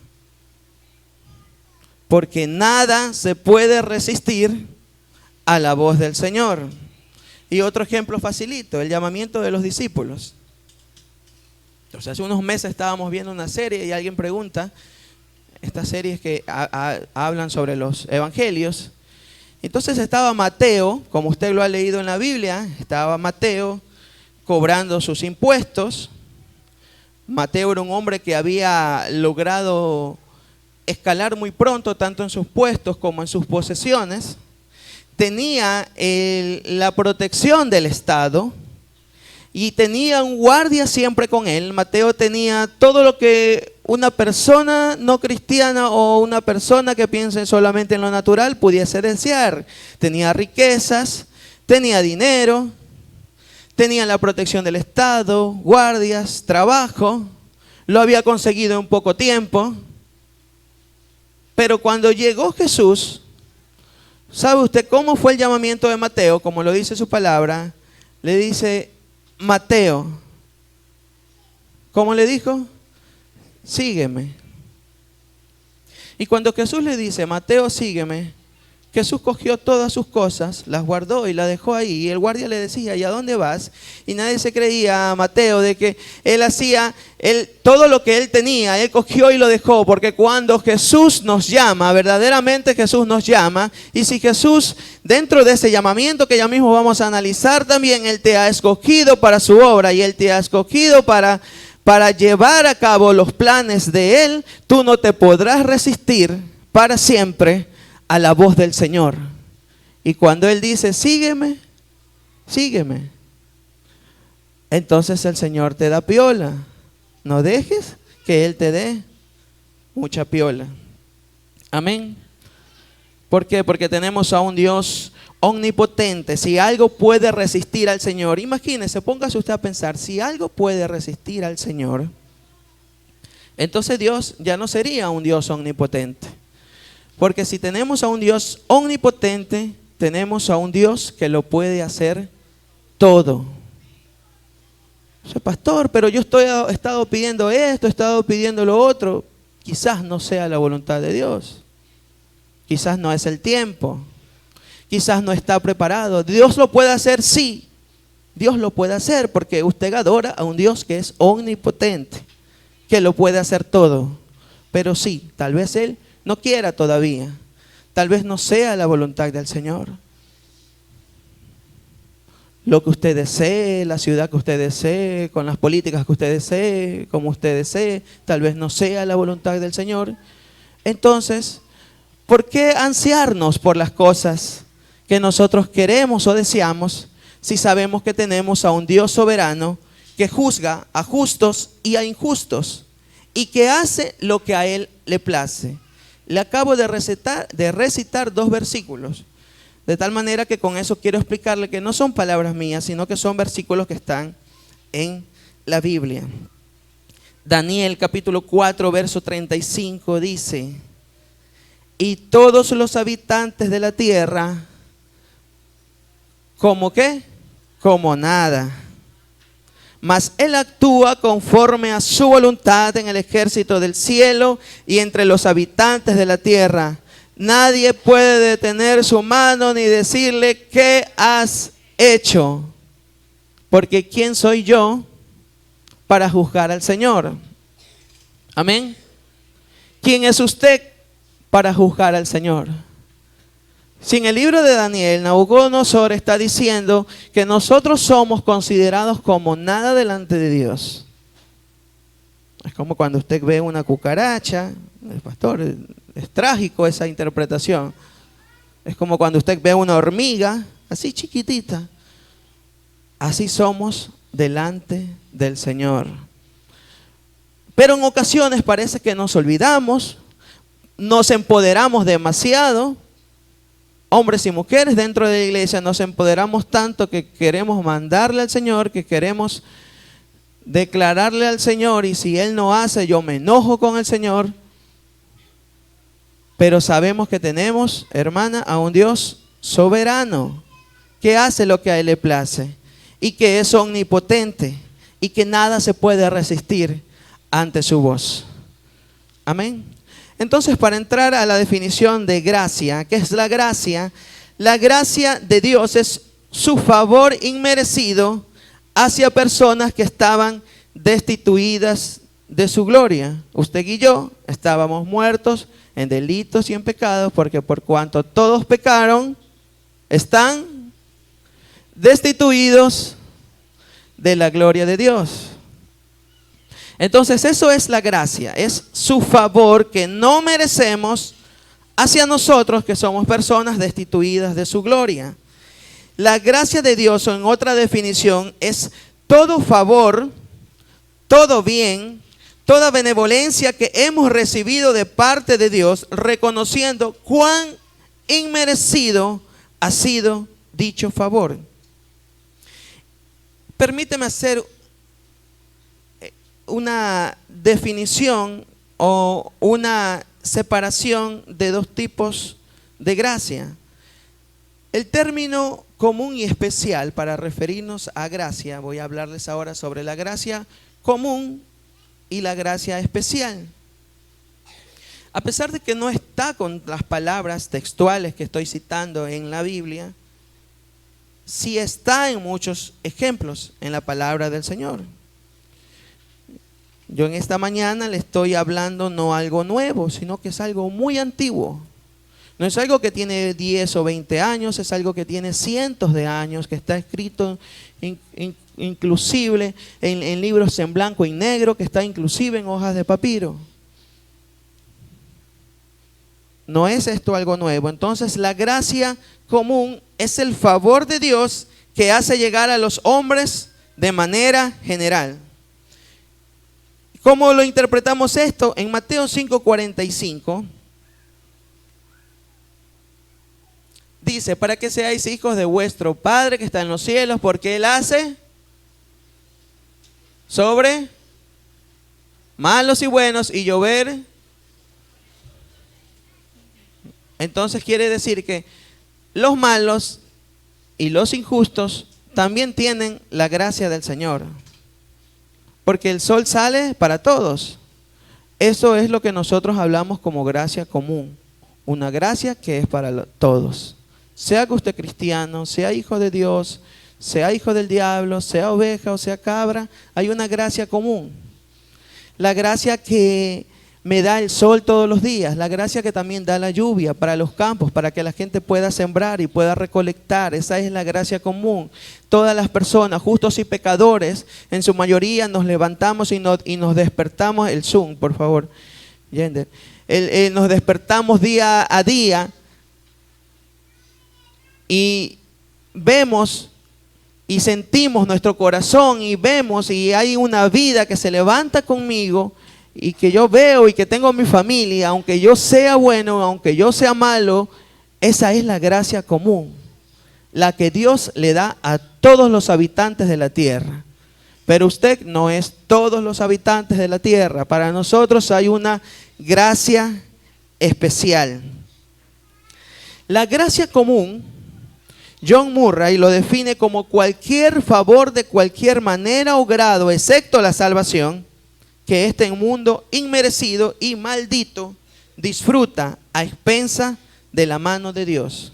Porque nada se puede resistir a la voz del Señor. Y otro ejemplo facilito, el llamamiento de los discípulos. Entonces, hace unos meses estábamos viendo una serie y alguien pregunta, estas series que hablan sobre los evangelios. Entonces estaba Mateo, como usted lo ha leído en la Biblia, estaba Mateo cobrando sus impuestos. Mateo era un hombre que había logrado escalar muy pronto, tanto en sus puestos como en sus posesiones. Tenía la protección del Estado y tenía un guardia siempre con él. Mateo tenía todo lo que una persona no cristiana o una persona que piense solamente en lo natural pudiese desear. Tenía riquezas, tenía dinero, tenía la protección del Estado, guardias, trabajo. Lo había conseguido en poco tiempo. Pero cuando llegó Jesús, ¿sabe usted cómo fue el llamamiento de Mateo? Como lo dice su palabra, le dice: Mateo, ¿cómo le dijo? Sígueme. Y cuando Jesús le dice: Mateo, sígueme, Jesús cogió todas sus cosas, las guardó y las dejó ahí. Y el guardia le decía: ¿y a dónde vas? Y nadie se creía a Mateo de que él hacía todo lo que él tenía, él cogió y lo dejó. Porque cuando Jesús nos llama, verdaderamente Jesús nos llama. Y si Jesús, dentro de ese llamamiento que ya mismo vamos a analizar también, Él te ha escogido para su obra y Él te ha escogido para llevar a cabo los planes de Él, tú no te podrás resistir para siempre a la voz del Señor. Y cuando Él dice: sígueme, sígueme, entonces el Señor te da piola. No dejes que Él te dé mucha piola. Amén. ¿Por qué? Porque tenemos a un Dios omnipotente. Si algo puede resistir al Señor, imagínese, póngase usted a pensar, si algo puede resistir al Señor, entonces Dios ya no sería un Dios omnipotente. Porque si tenemos a un Dios omnipotente, tenemos a un Dios que lo puede hacer todo. O sea, pastor, pero yo he estado pidiendo esto, he estado pidiendo lo otro. Quizás no sea la voluntad de Dios. Quizás no es el tiempo. Quizás no está preparado. Dios lo puede hacer, sí. Dios lo puede hacer porque usted adora a un Dios que es omnipotente, que lo puede hacer todo. Pero sí, tal vez Él no quiera todavía. Tal vez no sea la voluntad del Señor. lo que usted desee, la ciudad que usted desee, con las políticas que usted desee, como usted desee, tal vez no sea la voluntad del Señor. Entonces, ¿por qué ansiarnos por las cosas que nosotros queremos o deseamos si sabemos que tenemos a un Dios soberano que juzga a justos y a injustos y que hace lo que a Él le place? Le acabo de recitar 2 versículos, de tal manera que con eso quiero explicarle que no son palabras mías, sino que son versículos que están en la Biblia. Daniel capítulo 4, verso 35 dice: y todos los habitantes de la tierra, ¿como qué? Como nada. Mas Él actúa conforme a su voluntad en el ejército del cielo y entre los habitantes de la tierra. Nadie puede detener su mano ni decirle: ¿qué has hecho? Porque ¿quién soy yo para juzgar al Señor? Amén. ¿Quién es usted para juzgar al Señor? Si en el libro de Daniel, Nabucodonosor está diciendo que nosotros somos considerados como nada delante de Dios. Es como cuando usted ve una cucaracha, pastor, es trágico esa interpretación. Es como cuando usted ve una hormiga, así chiquitita. Así somos delante del Señor. Pero en ocasiones parece que nos olvidamos, nos empoderamos demasiado. Hombres y mujeres dentro de la iglesia nos empoderamos tanto que queremos mandarle al Señor, que queremos declararle al Señor, y si Él no hace, yo me enojo con el Señor. Pero sabemos que tenemos, hermana, a un Dios soberano, que hace lo que a Él le place, y que es omnipotente, y que nada se puede resistir ante su voz. Amén. Entonces, para entrar a la definición de gracia, ¿qué es la gracia? La gracia de Dios es su favor inmerecido hacia personas que estaban destituidas de su gloria. Usted y yo estábamos muertos en delitos y en pecados, porque por cuanto todos pecaron, están destituidos de la gloria de Dios. Entonces eso es la gracia, es su favor que no merecemos hacia nosotros que somos personas destituidas de su gloria. La gracia de Dios, o en otra definición, es todo favor, todo bien, toda benevolencia que hemos recibido de parte de Dios, reconociendo cuán inmerecido ha sido dicho favor. Permíteme hacer una definición o una separación de 2 tipos de gracia. El término común y especial para referirnos a gracia, voy a hablarles ahora sobre la gracia común y la gracia especial. A pesar de que no está con las palabras textuales que estoy citando en la Biblia, sí está en muchos ejemplos en la palabra del Señor. Yo en esta mañana le estoy hablando no algo nuevo, sino que es algo muy antiguo. No es algo que tiene 10 o 20 años, es algo que tiene cientos de años, que está escrito inclusive en libros en blanco y negro, que está inclusive en hojas de papiro. No es esto algo nuevo. Entonces la gracia común es el favor de Dios que hace llegar a los hombres de manera general. ¿Cómo lo interpretamos esto? En Mateo 5:45 dice: para que seáis hijos de vuestro Padre que está en los cielos, porque Él hace sobre malos y buenos y llover. Entonces quiere decir que los malos y los injustos también tienen la gracia del Señor. Porque el sol sale para todos. Eso es lo que nosotros hablamos como gracia común. Una gracia que es para todos. Sea que usted cristiano, sea hijo de Dios, sea hijo del diablo, sea oveja o sea cabra, hay una gracia común. La gracia que me da el sol todos los días, la gracia que también da la lluvia para los campos, para que la gente pueda sembrar y pueda recolectar. Esa es la gracia común. Todas las personas, justos y pecadores, en su mayoría nos levantamos y nos despertamos. El Zoom, por favor. Nos despertamos día a día y vemos y sentimos nuestro corazón y vemos y hay una vida que se levanta conmigo y que yo veo y que tengo mi familia, aunque yo sea bueno, aunque yo sea malo. Esa es la gracia común, la que Dios le da a todos los habitantes de la tierra. Pero usted no es todos los habitantes de la tierra. Para nosotros hay una gracia especial. La gracia común, John Murray lo define como cualquier favor de cualquier manera o grado, excepto la salvación, que este mundo inmerecido y maldito disfruta a expensa de la mano de Dios.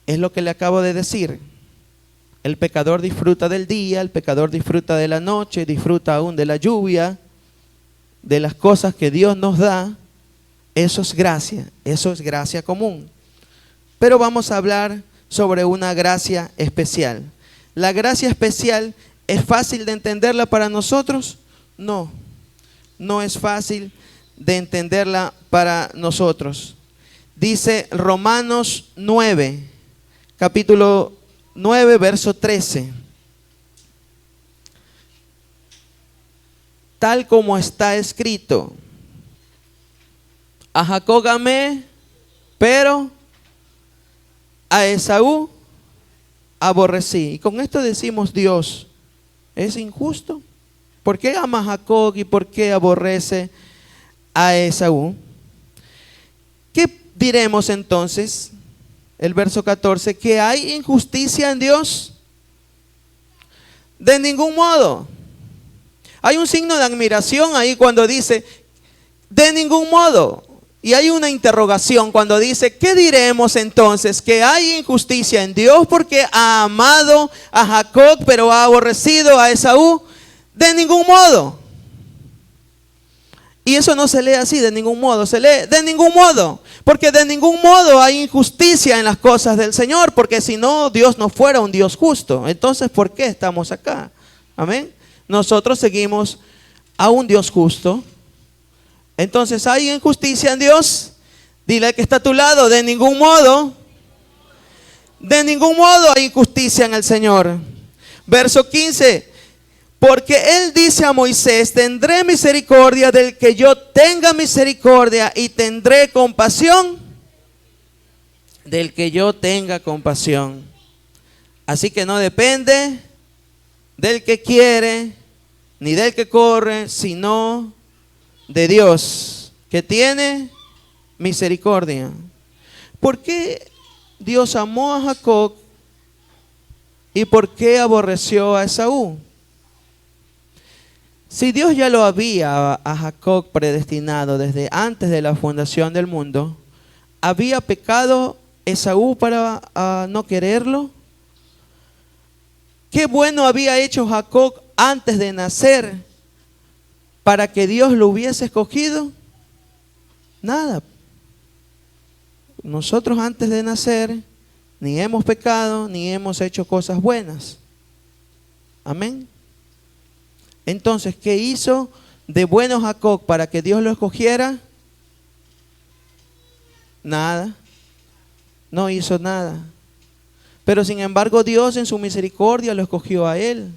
Es lo que le acabo de decir. El pecador disfruta del día, el pecador disfruta de la noche, disfruta aún de la lluvia, de las cosas que Dios nos da. Eso es gracia común. Pero vamos a hablar sobre una gracia especial. ¿La gracia especial es fácil de entenderla para nosotros? No, no es fácil de entenderla para nosotros. Dice Romanos 9, capítulo 9, verso 13. Tal como está escrito: a Jacob amé, pero a Esaú aborrecí. Y con esto decimos, Dios es injusto. ¿Por qué ama a Jacob y por qué aborrece a Esaú? ¿Qué diremos entonces? El verso 14, ¿que hay injusticia en Dios? De ningún modo. Hay un signo de admiración ahí cuando dice, de ningún modo. Y hay una interrogación cuando dice, ¿qué diremos entonces? ¿Que hay injusticia en Dios porque ha amado a Jacob pero ha aborrecido a Esaú? De ningún modo. Y eso no se lee así, de ningún modo, se lee de ningún modo. Porque de ningún modo hay injusticia en las cosas del Señor, porque si no, Dios no fuera un Dios justo. Entonces, ¿por qué estamos acá? Amén. Nosotros seguimos a un Dios justo. Entonces, ¿hay injusticia en Dios? Dile al que está a tu lado, de ningún modo. De ningún modo hay injusticia en el Señor. Verso 15. Porque Él dice a Moisés, tendré misericordia del que yo tenga misericordia y tendré compasión del que yo tenga compasión. Así que no depende del que quiere ni del que corre, sino de Dios, que tiene misericordia. ¿Por qué Dios amó a Jacob y por qué aborreció a Esaú? Si Dios ya lo había a Jacob predestinado desde antes de la fundación del mundo, ¿había pecado Esaú para no quererlo? ¿Qué bueno había hecho Jacob antes de nacer para que Dios lo hubiese escogido? Nada. Nosotros antes de nacer ni hemos pecado ni hemos hecho cosas buenas. Amén. Entonces, ¿qué hizo de bueno Jacob para que Dios lo escogiera? Nada. No hizo nada. Pero sin embargo, Dios en su misericordia lo escogió a él.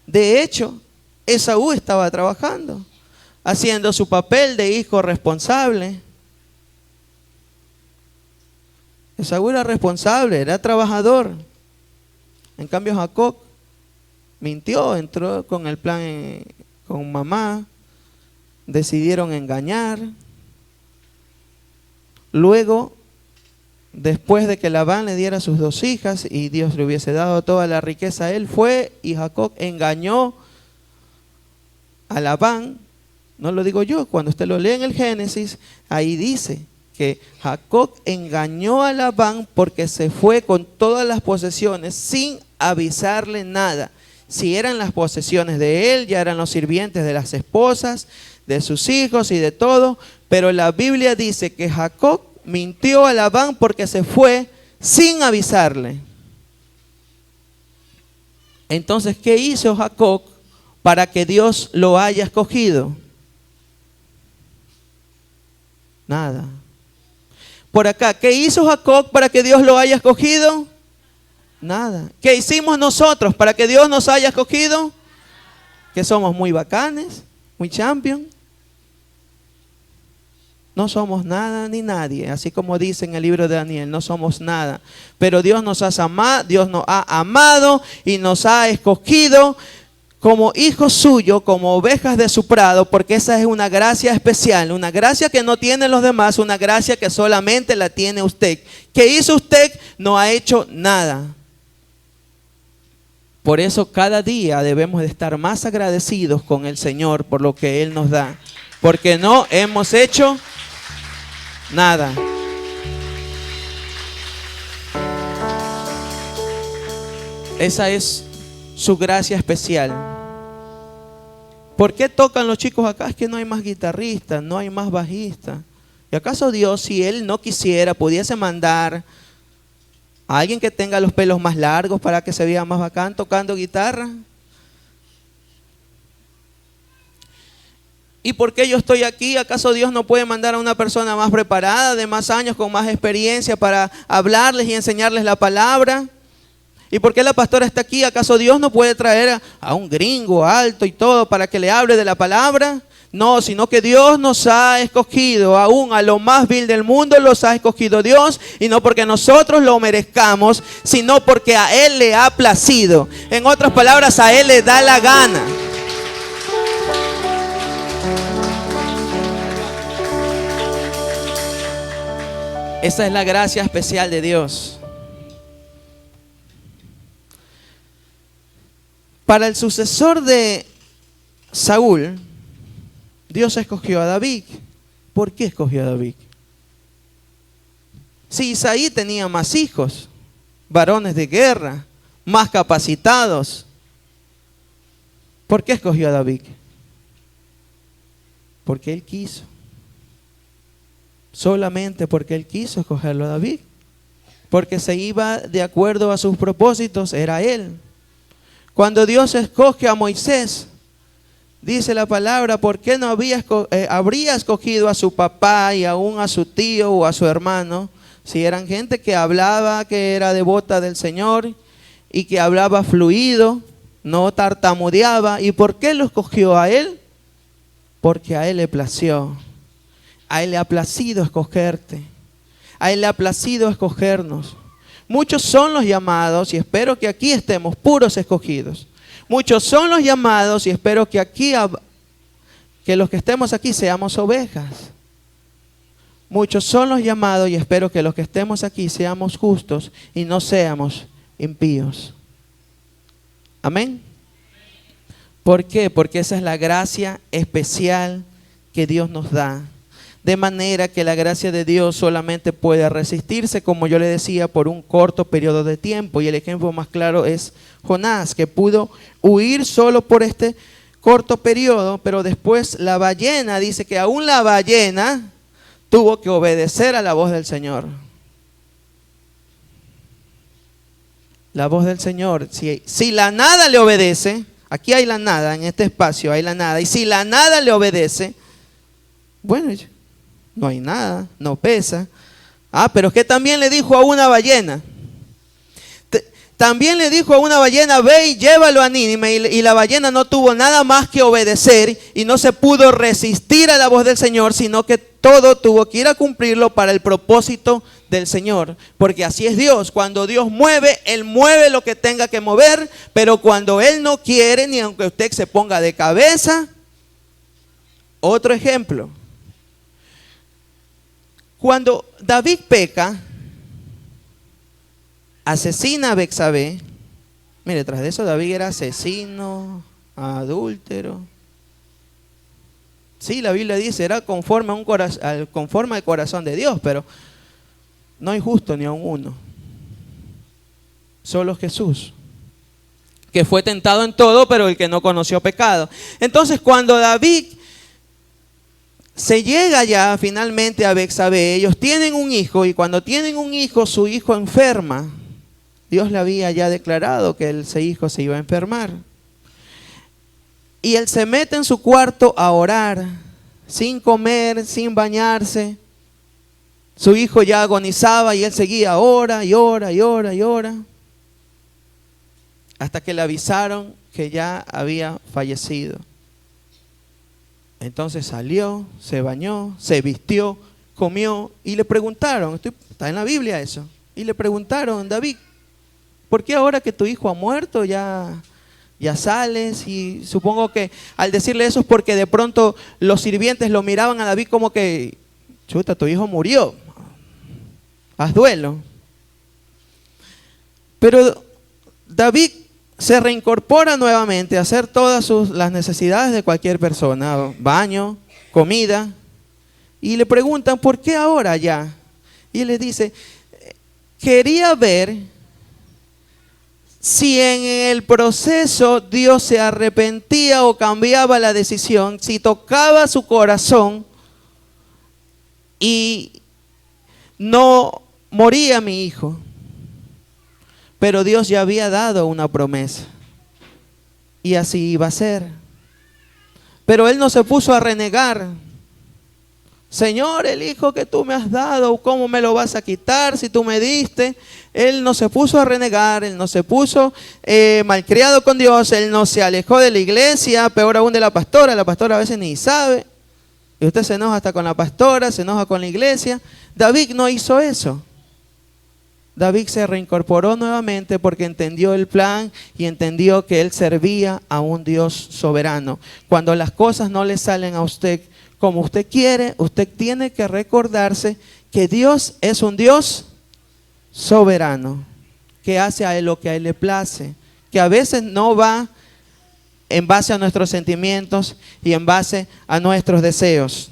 De hecho, Esaú estaba trabajando, haciendo su papel de hijo responsable. Esaú era responsable, era trabajador. En cambio, Jacob mintió, entró con el plan con mamá, decidieron engañar. Luego, después de que Labán le diera sus 2 hijas y Dios le hubiese dado toda la riqueza a él, fue y Jacob engañó a Labán. No lo digo yo, cuando usted lo lee en el Génesis, ahí dice que Jacob engañó a Labán porque se fue con todas las posesiones sin avisarle nada. Si eran las posesiones de él, ya eran los sirvientes de las esposas, de sus hijos y de todo. Pero la Biblia dice que Jacob mintió a Labán porque se fue sin avisarle. Entonces, ¿qué hizo Jacob para que Dios lo haya escogido? Nada. Por acá, ¿qué hizo Jacob para que Dios lo haya escogido? Nada. ¿Qué hicimos nosotros para que Dios nos haya escogido? Que somos muy bacanes, muy champion. No somos nada ni nadie, así como dice en el libro de Daniel, no somos nada. Pero Dios nos ha amado y nos ha escogido como hijos suyos, como ovejas de su prado, porque esa es una gracia especial, una gracia que no tienen los demás, una gracia que solamente la tiene usted. ¿Qué hizo usted? No ha hecho nada. Por eso cada día debemos de estar más agradecidos con el Señor por lo que Él nos da, porque no hemos hecho nada. Esa es su gracia especial. ¿Por qué tocan los chicos acá? Es que no hay más guitarristas, no hay más bajistas. ¿Y acaso Dios, si Él no quisiera, pudiese mandar a alguien que tenga los pelos más largos para que se vea más bacán tocando guitarra? ¿Y por qué yo estoy aquí? ¿Acaso Dios no puede mandar a una persona más preparada, de más años, con más experiencia para hablarles y enseñarles la palabra? ¿Y por qué la pastora está aquí? ¿Acaso Dios no puede traer a un gringo alto y todo para que le hable de la palabra? No, sino que Dios nos ha escogido, aún a lo más vil del mundo los ha escogido Dios, y no porque nosotros lo merezcamos, sino porque a Él le ha placido. En otras palabras, a Él le da la gana. Esa es la gracia especial de Dios. Para el sucesor de Saúl, Dios escogió a David. ¿Por qué escogió a David? Si Isaí tenía más hijos, varones de guerra, más capacitados, ¿por qué escogió a David? Porque Él quiso. Solamente porque Él quiso escogerlo a David. Porque se iba de acuerdo a sus propósitos, era Él. Cuando Dios escoge a Moisés, dice la palabra, ¿por qué no habría escogido a su papá y aún a su tío o a su hermano? Si eran gente que hablaba, que era devota del Señor y que hablaba fluido, no tartamudeaba. ¿Y por qué lo escogió a él? Porque a Él le plació. A Él le ha placido escogerte. A Él le ha placido escogernos. Muchos son los llamados y espero que aquí estemos puros escogidos. Muchos son los llamados y espero que aquí, que los que estemos aquí seamos ovejas. Muchos son los llamados y espero que los que estemos aquí seamos justos y no seamos impíos. Amén. ¿Por qué? Porque esa es la gracia especial que Dios nos da. De manera que la gracia de Dios solamente puede resistirse, como yo le decía, por un corto periodo de tiempo. Y el ejemplo más claro es Jonás, que pudo huir solo por este corto periodo, pero después la ballena, dice que aún la ballena tuvo que obedecer a la voz del Señor. La voz del Señor, si la nada le obedece, aquí hay la nada, en este espacio hay la nada, y si la nada le obedece, bueno, no hay nada, no pesa. Pero es que también le dijo a una ballena. También le dijo a una ballena, ve y llévalo a Nínive. Y la ballena no tuvo nada más que obedecer y no se pudo resistir a la voz del Señor, sino que todo tuvo que ir a cumplirlo para el propósito del Señor. Porque así es Dios. Cuando Dios mueve, Él mueve lo que tenga que mover. Pero cuando Él no quiere, ni aunque usted se ponga de cabeza. Otro ejemplo. Cuando David peca, asesina a Betsabé. Mire, tras de eso David era asesino, adúltero. Sí, la Biblia dice, era conforme al corazón de Dios, pero no hay justo ni aun uno. Solo Jesús, que fue tentado en todo, pero el que no conoció pecado. Entonces, cuando David se llega ya finalmente a Betsabé. Ellos tienen un hijo y cuando tienen un hijo, su hijo enferma. Dios le había ya declarado que ese hijo se iba a enfermar. Y él se mete en su cuarto a orar, sin comer, sin bañarse. Su hijo ya agonizaba y él seguía, ora y ora y ora y ora. Hasta que le avisaron que ya había fallecido. Entonces salió, se bañó, se vistió, comió y le preguntaron, está en la Biblia eso, y le preguntaron, David, ¿por qué ahora que tu hijo ha muerto ya sales? Y supongo que al decirle eso es porque de pronto los sirvientes lo miraban a David como que, chuta, tu hijo murió, haz duelo. Pero David se reincorpora nuevamente a hacer todas las necesidades de cualquier persona, baño, comida, y le preguntan, ¿por qué ahora ya? Y él les dice, quería ver si en el proceso Dios se arrepentía o cambiaba la decisión, si tocaba su corazón y no moría mi hijo. Pero Dios ya había dado una promesa y así iba a ser. Pero él no se puso a renegar. Señor, el hijo que tú me has dado, ¿cómo me lo vas a quitar si tú me diste? Él no se puso a renegar, él no se puso malcriado con Dios, él no se alejó de la iglesia, peor aún de la pastora a veces ni sabe. Y usted se enoja hasta con la pastora, se enoja con la iglesia. David no hizo eso. David se reincorporó nuevamente porque entendió el plan y entendió que él servía a un Dios soberano. Cuando las cosas no le salen a usted como usted quiere, usted tiene que recordarse que Dios es un Dios soberano, que hace a él lo que a él le place, que a veces no va en base a nuestros sentimientos y en base a nuestros deseos.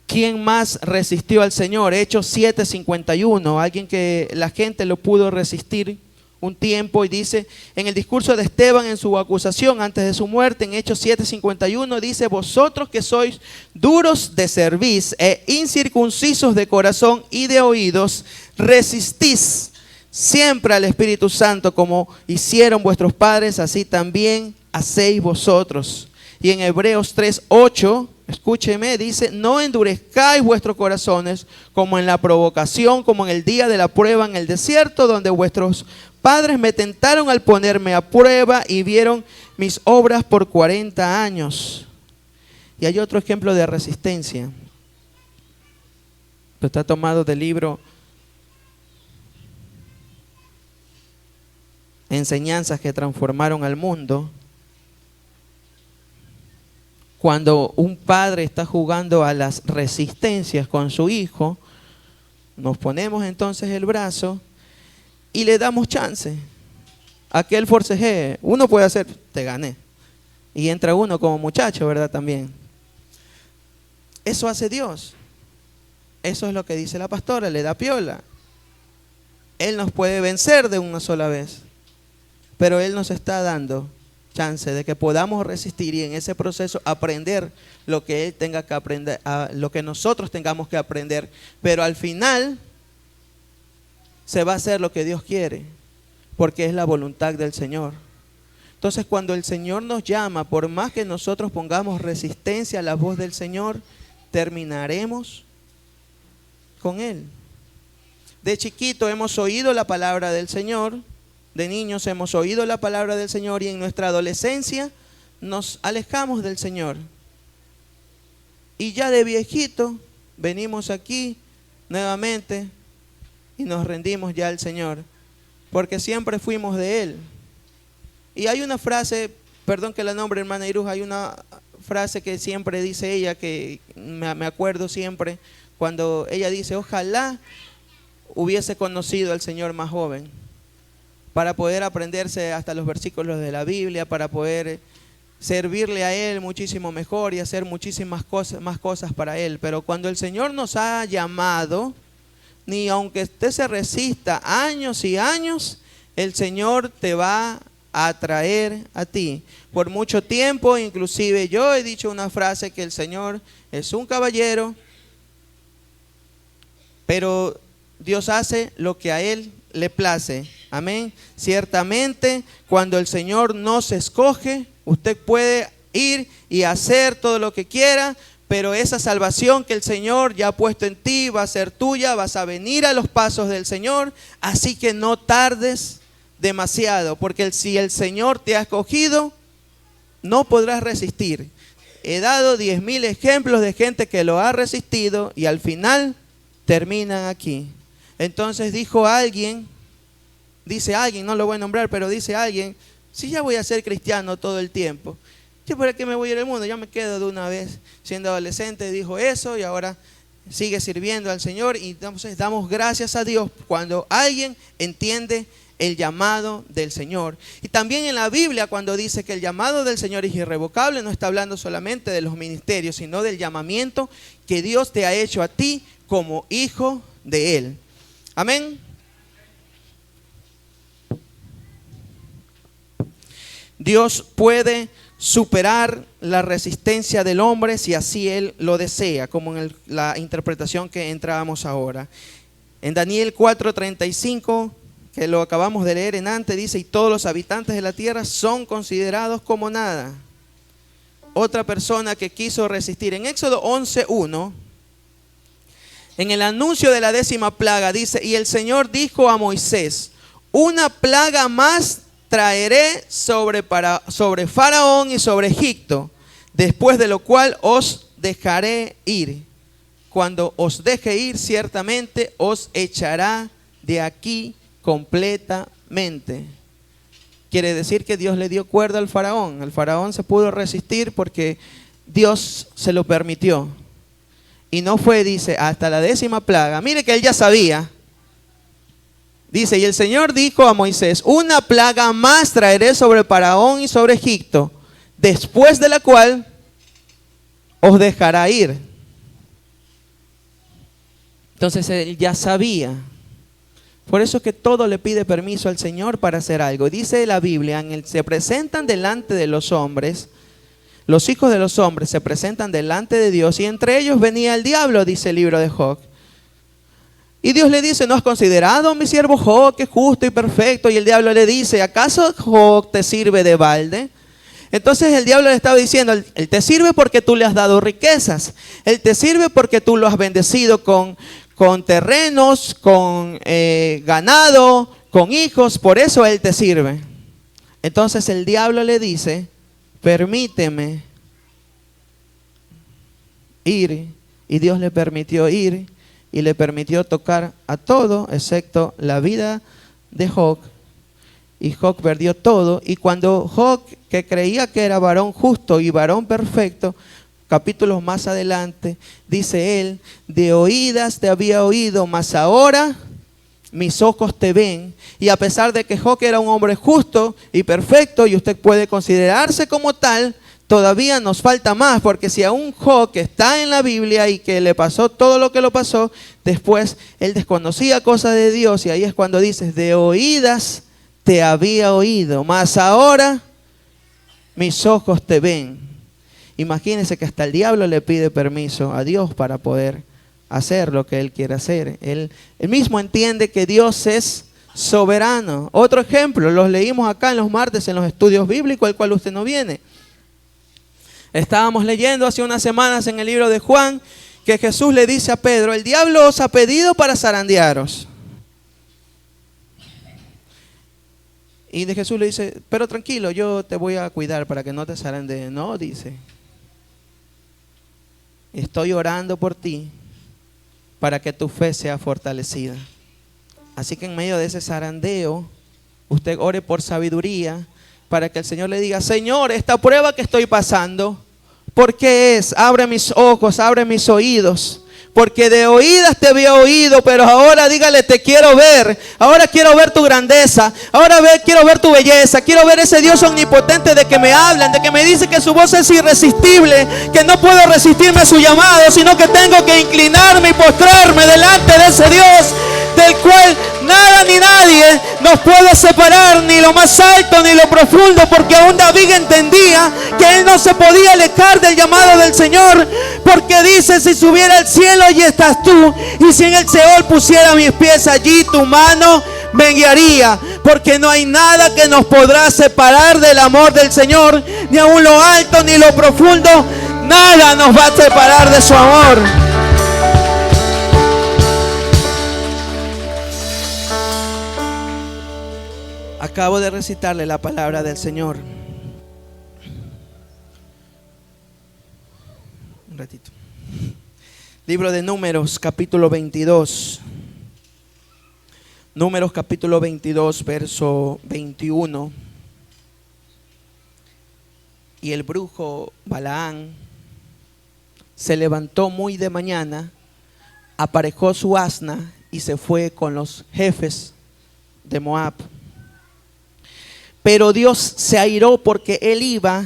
¿Quién más resistió al Señor? Hechos 7:51, alguien que la gente lo pudo resistir un tiempo, y dice en el discurso de Esteban en su acusación antes de su muerte, en Hechos 7:51, dice, vosotros que sois duros de cerviz e incircuncisos de corazón y de oídos, resistís siempre al Espíritu Santo, como hicieron vuestros padres, así también hacéis vosotros. Y en Hebreos 3:8, escúcheme, dice, no endurezcáis vuestros corazones como en la provocación, como en el día de la prueba en el desierto, donde vuestros padres me tentaron al ponerme a prueba y vieron mis obras por 40 años. Y hay otro ejemplo de resistencia. Esto está tomado del libro Enseñanzas que transformaron al mundo. Cuando un padre está jugando a las resistencias con su hijo, nos ponemos entonces el brazo y le damos chance a que él forcejee. Uno puede hacer, te gané. Y entra uno como muchacho, ¿verdad? También. Eso hace Dios. Eso es lo que dice la pastora, le da piola. Él nos puede vencer de una sola vez, pero Él nos está dando chance de que podamos resistir y en ese proceso aprender lo que Él tenga que aprender, lo que nosotros tengamos que aprender, pero al final se va a hacer lo que Dios quiere, porque es la voluntad del Señor. Entonces, cuando el Señor nos llama, por más que nosotros pongamos resistencia a la voz del Señor, terminaremos con Él. De chiquito hemos oído la palabra del Señor, de niños hemos oído la palabra del Señor y en nuestra adolescencia nos alejamos del Señor. Y ya de viejito venimos aquí nuevamente y nos rendimos ya al Señor, porque siempre fuimos de Él. Y hay una frase, perdón que la nombre, hermana Iruja, hay una frase que siempre dice ella, que me acuerdo siempre, cuando ella dice, ojalá hubiese conocido al Señor más joven, para poder aprenderse hasta los versículos de la Biblia, para poder servirle a Él muchísimo mejor y hacer muchísimas cosas, más cosas para Él. Pero cuando el Señor nos ha llamado, ni aunque usted se resista años y años, el Señor te va atraer a ti. Por mucho tiempo, inclusive yo he dicho una frase que el Señor es un caballero, pero Dios hace lo que a Él le place. Amén. Ciertamente, cuando el Señor nos escoge, usted puede ir y hacer todo lo que quiera, pero esa salvación que el Señor ya ha puesto en ti va a ser tuya, vas a venir a los pasos del Señor, así que no tardes demasiado, porque si el Señor te ha escogido, no podrás resistir. He dado 10,000 ejemplos de gente que lo ha resistido y al final terminan aquí. Entonces dice alguien, no lo voy a nombrar, pero dice alguien, si ya voy a ser cristiano todo el tiempo, ¿yo para qué me voy a ir al mundo? Ya me quedo de una vez. Siendo adolescente dijo eso y ahora sigue sirviendo al Señor. Y entonces damos gracias a Dios cuando alguien entiende el llamado del Señor. Y también en la Biblia, cuando dice que el llamado del Señor es irrevocable, no está hablando solamente de los ministerios, sino del llamamiento que Dios te ha hecho a ti como hijo de Él. Amén. Dios puede superar la resistencia del hombre si así Él lo desea, como en la interpretación que entrábamos ahora. En Daniel 4:35, que lo acabamos de leer en antes, dice, y todos los habitantes de la tierra son considerados como nada. Otra persona que quiso resistir. En Éxodo 11:1, en el anuncio de la 10ª plaga, dice, y el Señor dijo a Moisés, una plaga más traeré sobre Faraón y sobre Egipto, después de lo cual os dejaré ir. Cuando os deje ir, ciertamente os echará de aquí completamente. Quiere decir que Dios le dio cuerda al faraón. El faraón se pudo resistir porque Dios se lo permitió. Y no fue, dice, hasta la 10ª plaga. Mire que él ya sabía. Dice, y el Señor dijo a Moisés, una plaga más traeré sobre Faraón y sobre Egipto, después de la cual os dejará ir. Entonces él ya sabía. Por eso es que todo le pide permiso al Señor para hacer algo. Dice la Biblia, se presentan delante de los hombres, los hijos de los hombres se presentan delante de Dios y entre ellos venía el diablo, dice el libro de Job. Y Dios le dice, ¿no has considerado a mi siervo Job que es justo y perfecto? Y el diablo le dice, ¿acaso Job te sirve de balde? Entonces el diablo le estaba diciendo, él te sirve porque tú le has dado riquezas. Él te sirve porque tú lo has bendecido con terrenos, con ganado, con hijos. Por eso él te sirve. Entonces el diablo le dice, permíteme ir. Y Dios le permitió ir. Y le permitió tocar a todo, excepto la vida de Job. Y Job perdió todo. Y cuando Job, que creía que era varón justo y varón perfecto, capítulos más adelante, dice él, de oídas te había oído, mas ahora mis ojos te ven. Y a pesar de que Job era un hombre justo y perfecto, y usted puede considerarse como tal, todavía nos falta más, porque si a un Job que está en la Biblia y que le pasó todo lo que lo pasó, después él desconocía cosas de Dios, y ahí es cuando dices, de oídas te había oído, mas ahora mis ojos te ven. Imagínense que hasta el diablo le pide permiso a Dios para poder hacer lo que él quiere hacer. Él mismo entiende que Dios es soberano. Otro ejemplo, los leímos acá en los martes en los estudios bíblicos, al cual usted no viene. Estábamos leyendo hace unas semanas en el libro de Juan que Jesús le dice a Pedro, el diablo os ha pedido para zarandearos. Y de Jesús le dice, pero tranquilo, yo te voy a cuidar para que no te zarandeen. No, dice, estoy orando por ti para que tu fe sea fortalecida. Así que en medio de ese zarandeo, usted ore por sabiduría para que el Señor le diga, Señor, esta prueba que estoy pasando, ¿por qué es? Abre mis ojos, abre mis oídos. Porque de oídas te había oído, pero ahora dígale, te quiero ver. Ahora quiero ver tu grandeza. Ahora quiero ver tu belleza. Quiero ver ese Dios omnipotente de que me hablan, de que me dice que su voz es irresistible, que no puedo resistirme a su llamado, sino que tengo que inclinarme y postrarme delante de ese Dios del cual nada ni nadie nos puede separar, ni lo más alto ni lo profundo, porque aún David entendía que él no se podía alejar del llamado del Señor, porque dice: si subiera al cielo, allí estás tú, y si en el Seol pusiera mis pies, allí tu mano me guiaría, porque no hay nada que nos podrá separar del amor del Señor, ni aun lo alto ni lo profundo, nada nos va a separar de su amor. Acabo de recitarle la palabra del Señor. Un ratito. Libro de Números, capítulo 22. Números, capítulo 22, verso 21. Y el brujo Balaán se levantó muy de mañana, aparejó su asna y se fue con los jefes de Moab. Pero Dios se airó porque él iba,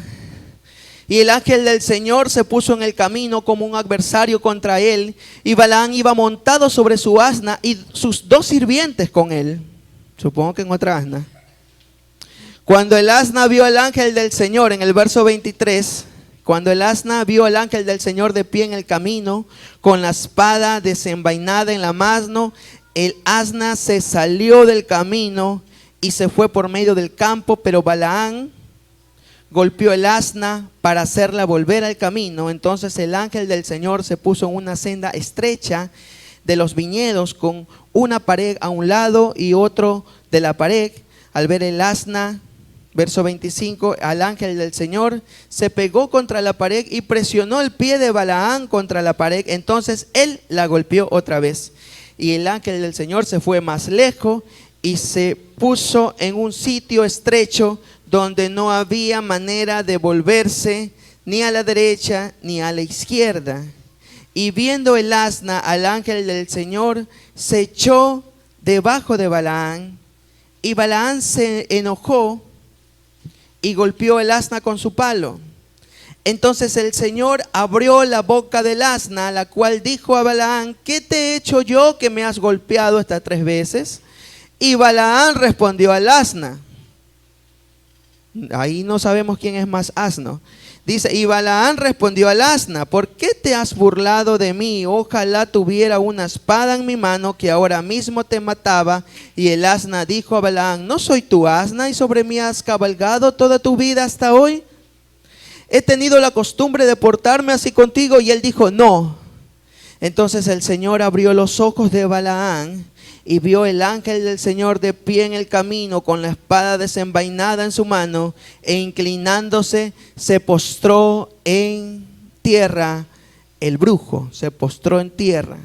y el ángel del Señor se puso en el camino como un adversario contra él, y Balaán iba montado sobre su asna y sus 2 sirvientes con él, supongo que en otra asna. Cuando el asna vio al ángel del Señor, en el verso 23, cuando el asna vio al ángel del Señor de pie en el camino, con la espada desenvainada en la mano, el asna se salió del camino y se fue por medio del campo, pero Balaán golpeó el asna para hacerla volver al camino. Entonces el ángel del Señor se puso en una senda estrecha de los viñedos, con una pared a un lado y otro de la pared. Al ver el asna, verso 25, al ángel del Señor se pegó contra la pared y presionó el pie de Balaán contra la pared. Entonces él la golpeó otra vez, y el ángel del Señor se fue más lejos y se puso en un sitio estrecho donde no había manera de volverse ni a la derecha ni a la izquierda. Y viendo el asna al ángel del Señor, se echó debajo de Balaán, y Balaán se enojó y golpeó el asna con su palo. Entonces el Señor abrió la boca del asna, la cual dijo a Balaán: ¿qué te he hecho yo que me has golpeado hasta 3 veces? Y Balaán respondió al asna. Ahí no sabemos quién es más asno. Dice: y Balaán respondió al asna: ¿por qué te has burlado de mí? Ojalá tuviera una espada en mi mano que ahora mismo te mataba. Y el asna dijo a Balaán: ¿no soy tu asna y sobre mí has cabalgado toda tu vida hasta hoy? He tenido la costumbre de portarme así contigo. Y él dijo: no. Entonces el Señor abrió los ojos de Balaán, y vio el ángel del Señor de pie en el camino con la espada desenvainada en su mano, e inclinándose se postró en tierra. El brujo se postró en tierra.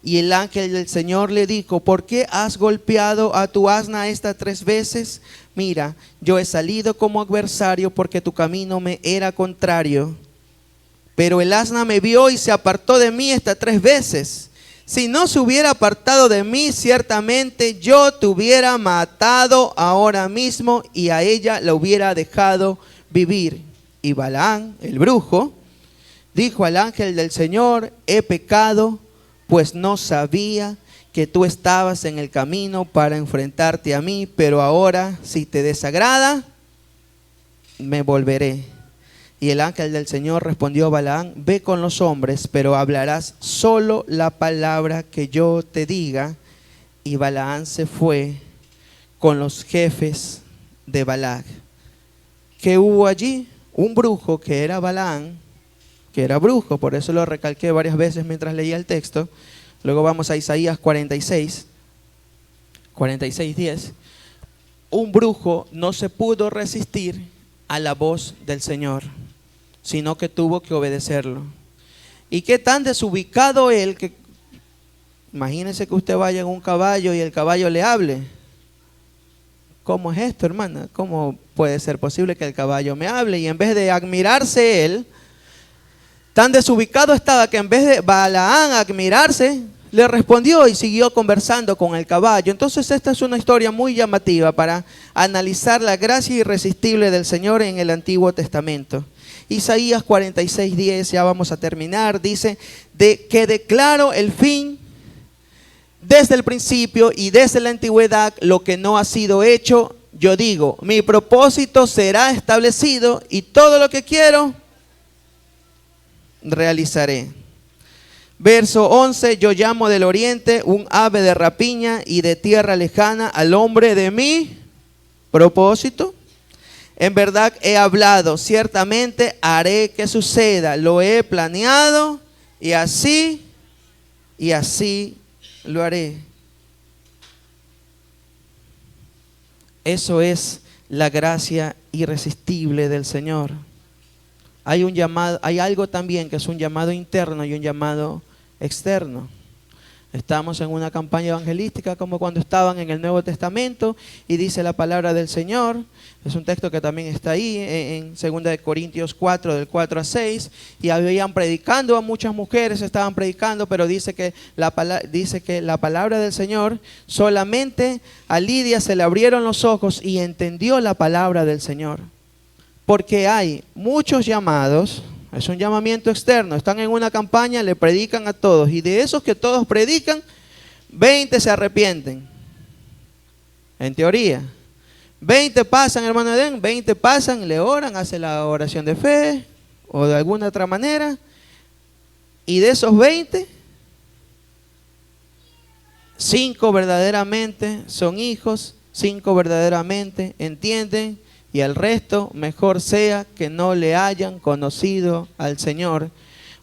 Y el ángel del Señor le dijo: ¿por qué has golpeado a tu asna estas 3 veces? Mira, yo he salido como adversario porque tu camino me era contrario. Pero el asna me vio y se apartó de mí estas 3 veces. Si no se hubiera apartado de mí, ciertamente yo te hubiera matado ahora mismo y a ella la hubiera dejado vivir. Y Balaán, el brujo, dijo al ángel del Señor: he pecado, pues no sabía que tú estabas en el camino para enfrentarte a mí, pero ahora, si te desagrada, me volveré. Y el ángel del Señor respondió a Balaán: ve con los hombres, pero hablarás solo la palabra que yo te diga. Y Balaán se fue con los jefes de Balac. ¿Qué hubo allí? Un brujo que era Balaán, que era brujo, por eso lo recalqué varias veces mientras leía el texto. Luego vamos a Isaías 46:10. Un brujo no se pudo resistir a la voz del Señor, sino que tuvo que obedecerlo. Y qué tan desubicado él, que imagínese que usted vaya en un caballo y el caballo le hable. ¿Cómo es esto, hermana? ¿Cómo puede ser posible que el caballo me hable? Y en vez de admirarse él, tan desubicado estaba que en vez de Balaán admirarse, le respondió y siguió conversando con el caballo. Entonces esta es una historia muy llamativa para analizar la gracia irresistible del Señor en el Antiguo Testamento. Isaías 46:10, ya vamos a terminar, dice: de que declaro el fin desde el principio y desde la antigüedad lo que no ha sido hecho, yo digo, mi propósito será establecido y todo lo que quiero realizaré. Verso 11, yo llamo del oriente un ave de rapiña y de tierra lejana al hombre de mi propósito. En verdad he hablado, ciertamente haré que suceda, lo he planeado y así lo haré. Eso es la gracia irresistible del Señor. Hay un llamado, hay algo también que es un llamado interno y un llamado externo. Estamos en una campaña evangelística como cuando estaban en el Nuevo Testamento y dice la palabra del Señor. Es un texto que también está ahí en 2 Corintios 4, del 4 a 6. Y habían predicando a muchas mujeres, estaban predicando, pero dice que la palabra del Señor, solamente a Lidia se le abrieron los ojos y entendió la palabra del Señor. Porque hay muchos llamados. Es un llamamiento externo. Están en una campaña, le predican a todos. Y de esos que todos predican, 20 se arrepienten. En teoría. 20 pasan, hermano Edén, 20 pasan, le oran, hacen la oración de fe o de alguna otra manera. Y de esos 20, 5 verdaderamente son hijos, 5 verdaderamente entienden. Y el resto, mejor sea que no le hayan conocido al Señor.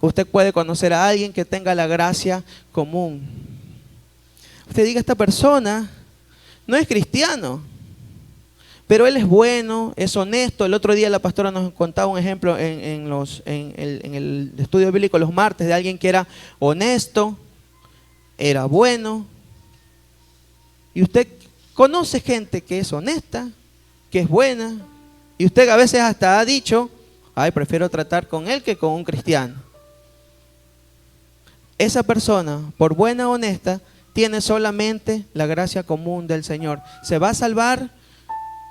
Usted puede conocer a alguien que tenga la gracia común. Usted diga, esta persona no es cristiano, pero él es bueno, es honesto. El otro día la pastora nos contaba un ejemplo en el estudio bíblico los martes de alguien que era honesto, era bueno. Y usted conoce gente que es honesta, que es buena, y usted a veces hasta ha dicho, ay, prefiero tratar con él que con un cristiano. Esa persona, por buena o honesta, tiene solamente la gracia común del Señor. Se va a salvar,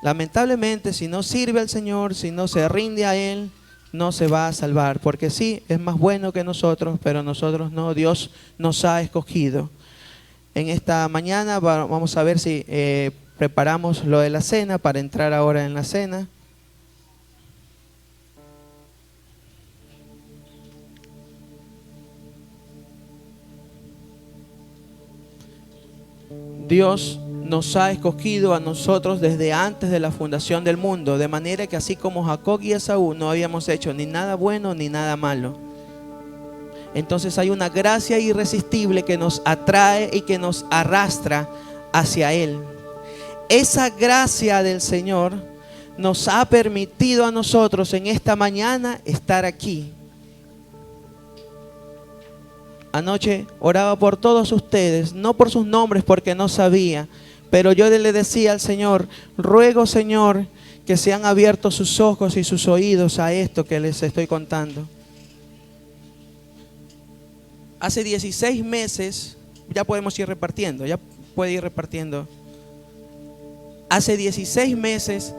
lamentablemente, si no sirve al Señor, si no se rinde a Él, no se va a salvar, porque sí, es más bueno que nosotros, pero nosotros no. Dios nos ha escogido. En esta mañana vamos a ver si preparamos lo de la cena para entrar ahora en la cena. Dios nos ha escogido a nosotros desde antes de la fundación del mundo, de manera que así como Jacob y Esaú no habíamos hecho ni nada bueno ni nada malo. Entonces hay una gracia irresistible que nos atrae y que nos arrastra hacia Él. Esa gracia del Señor nos ha permitido a nosotros en esta mañana estar aquí. Anoche oraba por todos ustedes, no por sus nombres porque no sabía, pero yo le decía al Señor, ruego Señor que sean abiertos sus ojos y sus oídos a esto que les estoy contando. Hace 16 meses, ya podemos ir repartiendo, ya puede ir repartiendo. Hace 16 meses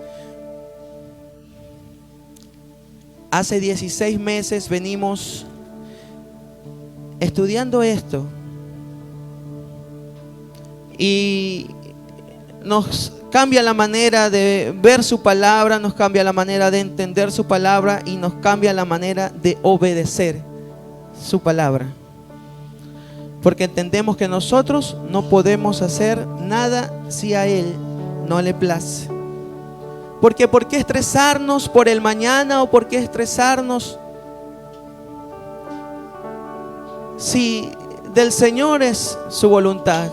venimos estudiando esto y nos cambia la manera de ver su palabra, nos cambia la manera de entender su palabra y nos cambia la manera de obedecer su palabra. Porque entendemos que nosotros no podemos hacer nada si a Él no le place. Porque ¿por qué estresarnos por el mañana o por qué estresarnos si del Señor es su voluntad?